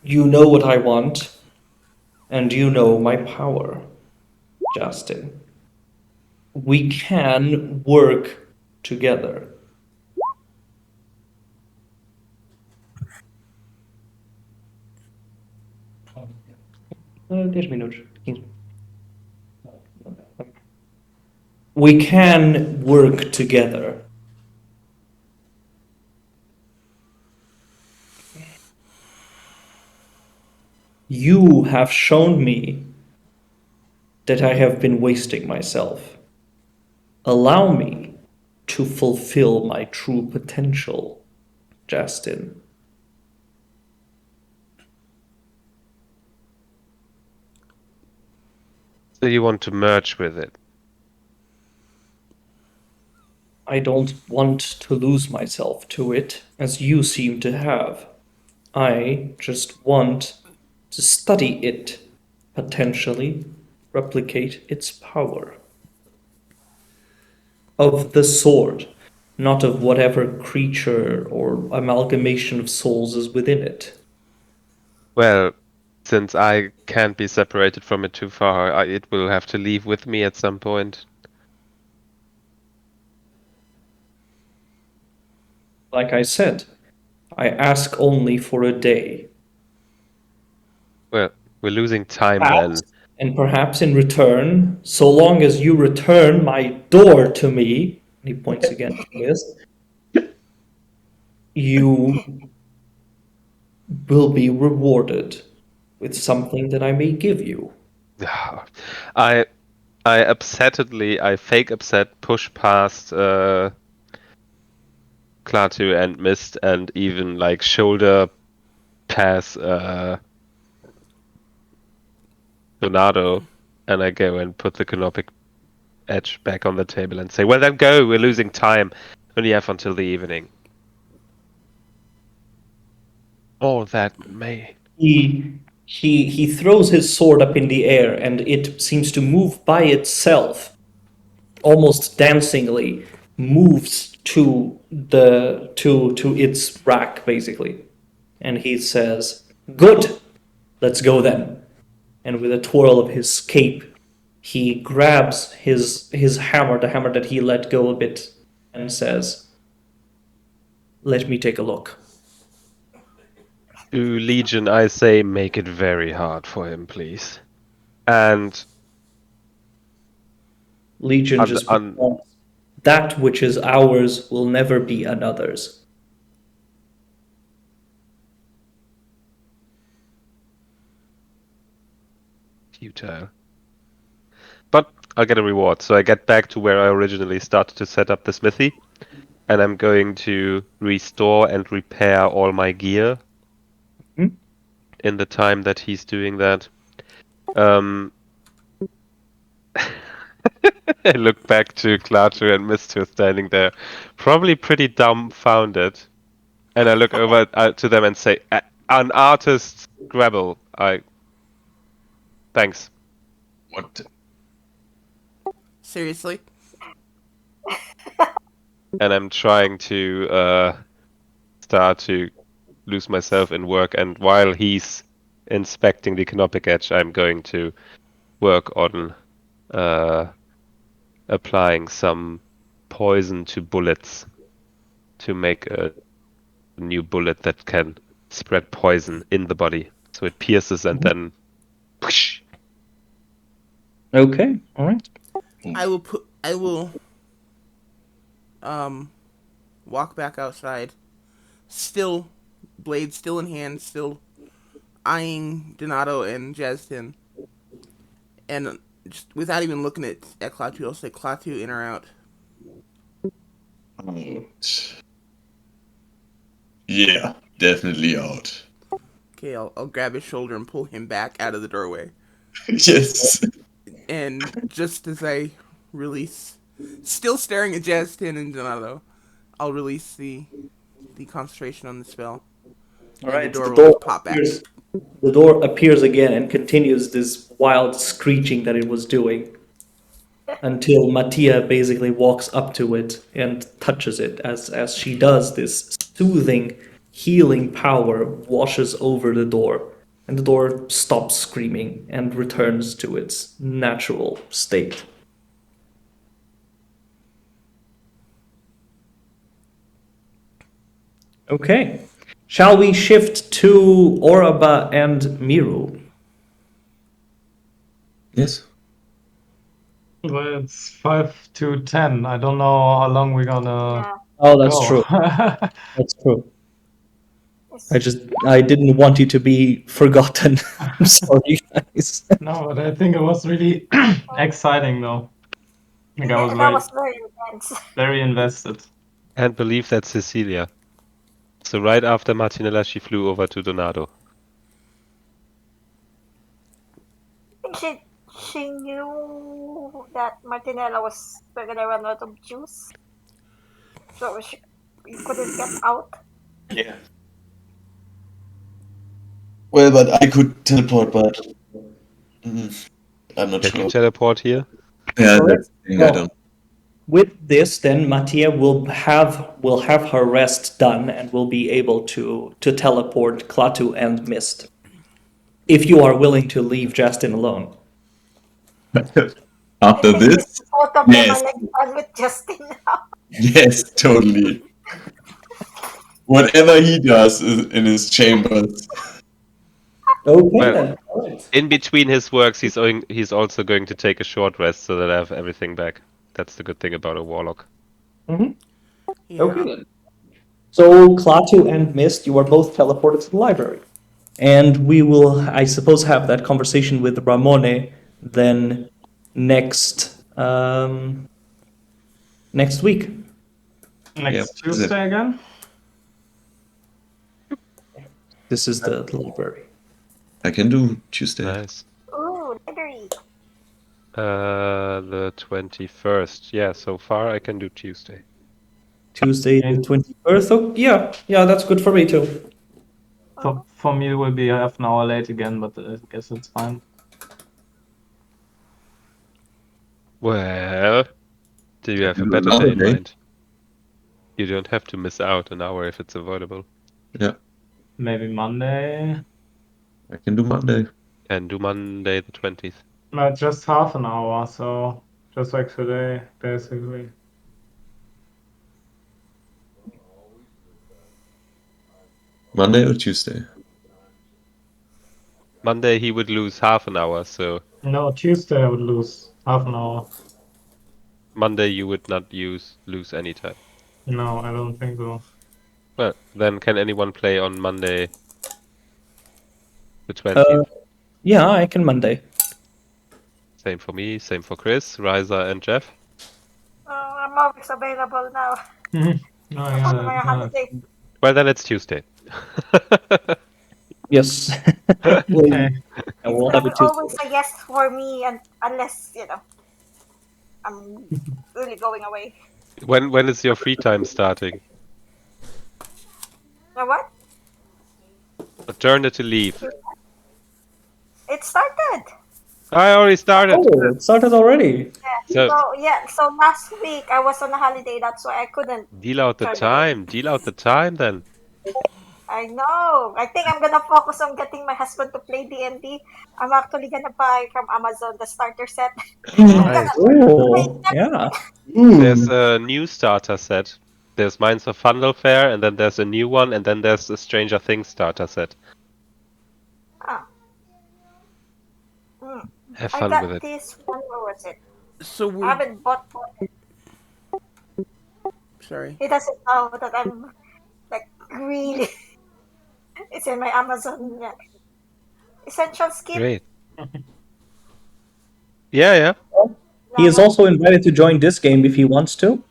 you know what I want, and you know my power, Justin. We can work together. 10 minutos. 15. We can work together. You have shown me that I have been wasting myself. Allow me to fulfill my true potential, Justin. So you want to merge with it? I don't want to lose myself to it, as you seem to have. I just want to study it, potentially replicate its power. Of the sword, not of whatever creature or amalgamation of souls is within it. Well, since I can't be separated from it too far, it will have to leave with me at some point. Like I said, I ask only for a day. Well, we're losing time Perhaps, then. and perhaps in return, so long as you return my door to me, and he points again to this, you will be rewarded with something that I may give you. I I fake upset, push past Klaatu and Mist, and even like shoulder pass Donado, and I go and put the canopic edge back on the table and say, "Well, then go. We're losing time. Only have until the evening." Oh, that may. He throws his sword up in the air and it seems to move by itself, almost dancingly, moves to its rack basically. And he says, "Good, let's go then." And with a twirl of his cape, he grabs his hammer, the hammer that he let go a bit, and says, "Let me take a look." To Legion, I say, make it very hard for him, please. And Legion just responds, "That which is ours will never be another's." futile. But I'll get a reward. So I get back to where I originally started to set up the smithy, and I'm going to restore and repair all my gear in the time that he's doing that. I look back to Klaatu and Mister standing there, probably pretty dumbfounded, and I look over to them and say, "An artist's grabble. Thanks." What? Seriously? And I'm trying to start to lose myself in work. And while he's inspecting the canopic edge, I'm going to work on applying some poison to bullets to make a new bullet that can spread poison in the body. So it pierces and then whoosh. Okay, all right. I will walk back outside, still blade still in hand, still eyeing Donato and Justin, and just without even looking at Klaatu, I'll say Klaatu in or out. Out. Yeah, definitely out. Okay, I'll grab his shoulder and pull him back out of the doorway. Yes. And just as I release, still staring at Justin and Donato, I'll release the concentration on the spell. All And right, the door will just pop back. the door appears again and continues this wild screeching that it was doing until Mattia basically walks up to it and touches it. As she does, this soothing, healing power washes over the door, and the door stops screaming and returns to its natural state. Okay. Shall we shift to Oraba and Miru? Yes. Well, it's 5 to 10. I don't know how long we're gonna Yeah. Oh, that's go. true. That's true. It's, I didn't want you to be forgotten. I'm sorry, guys. No, but I think it was really exciting though. Like I was that was very intense. very invested. And believe that's Cecilia. So right after Martinella, she flew over to Donato. She knew that Martinella was gonna run out of juice, so she couldn't get out. Yeah. Well, but I could teleport, but I'm not Can you sure. teleport here? Yeah, Correct. that's the thing. I Well, don't. with this, then Mattia will have her rest done and will be able to teleport Klaatu and Mist. If you are willing to leave Justin alone. After I think this, both of them yes, are like done with Justin now. yes, totally. Whatever he does in his chambers. Okay Well, then. All right. In between his works, he's also going to take a short rest so that I have everything back. That's the good thing about a warlock. Mm-hmm. Yeah. Okay then. So Klaatu and Mist, you are both teleported to the library. And we will, I suppose, have that conversation with Ramone then next next week. Next Yeah, is it? Tuesday again? This is the library. I can do Tuesday. Nice. Ooh, library. The 21st. Yeah, so far I can do Tuesday. Tuesday the 21st. Oh, yeah, that's good for me too. For me, it will be half an hour late again, but I guess it's fine. Well, do you have a do better another day in day. mind? You don't have to miss out an hour if it's avoidable. Yeah, Maybe Monday. I can do Monday. And do Monday the 20th. No, just half an hour, so just like today, basically. Monday or Tuesday? Monday he would lose half an hour, so No, Tuesday I would lose half an hour. Monday you would not lose any time. No, I don't think so. Well, then can anyone play on Monday the 20th? Yeah, I can Monday. Same for me, same for Chris, Riza, and Jeff. I'm always available now. Oh, On my yeah, holiday. Well, then it's Tuesday. Yes. okay. And we'll There have will it Tuesday. always a yes for me, and unless I'm really going away. When is your free time starting? You know what? Maternity leave. It started. I already started. Oh, it started already. Yeah. So So last week I was on a holiday. That's why I couldn't. deal out the turn it time. Deal out the time then. I know. I think I'm gonna focus on getting my husband to play D&D. I'm actually gonna buy from Amazon the starter set. I'm Nice. gonna Oh, yeah. There's a new starter set. There's Minds of Fundlefair, and then there's a new one, and then there's the Stranger Things starter set. Ah. Mm. Have I fun got with it. this one. Where was it? So I we're haven't bought one. sorry. He doesn't know that I'm like really. It's in my Amazon. Yeah. Essential skip. Great. Yeah. He is also invited to join this game if he wants to.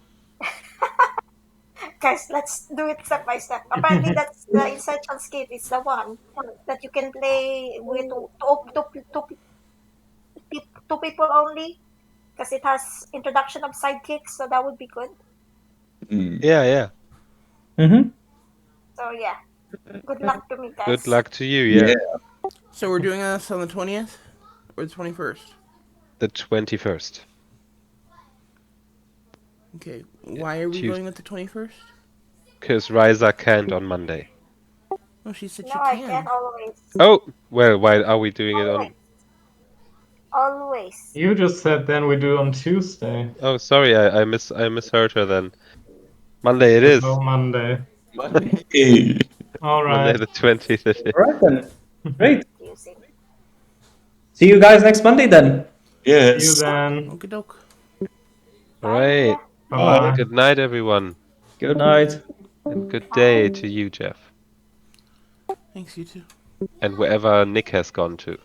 Guys, let's do it step by step. Apparently, that's the essential skip. It's the one that you can play with two people only, because it has introduction of sidekicks, so that would be good. Yeah. Mm-hmm. So yeah, good luck to me, guys. Good luck to you, yeah. So we're doing this on the 20th or the 21st. The 21st. Okay. Why are we going with the 21st? Because Riza can't on Monday. Oh, she said No, she I can. can't always. Oh, well, why are we doing it on... Always. You just said then we do on Tuesday. Oh, sorry, I misheard her then. Monday it is. So Monday. Monday. All Monday right. the 20th it is. All right then. Great. Confusing. See you guys next Monday then. See you Yes. then. Okie doke. Alright. Bye-bye. Good night, everyone. Good night. And good day to you, Jeff. Thanks, you too. And wherever Nick has gone to.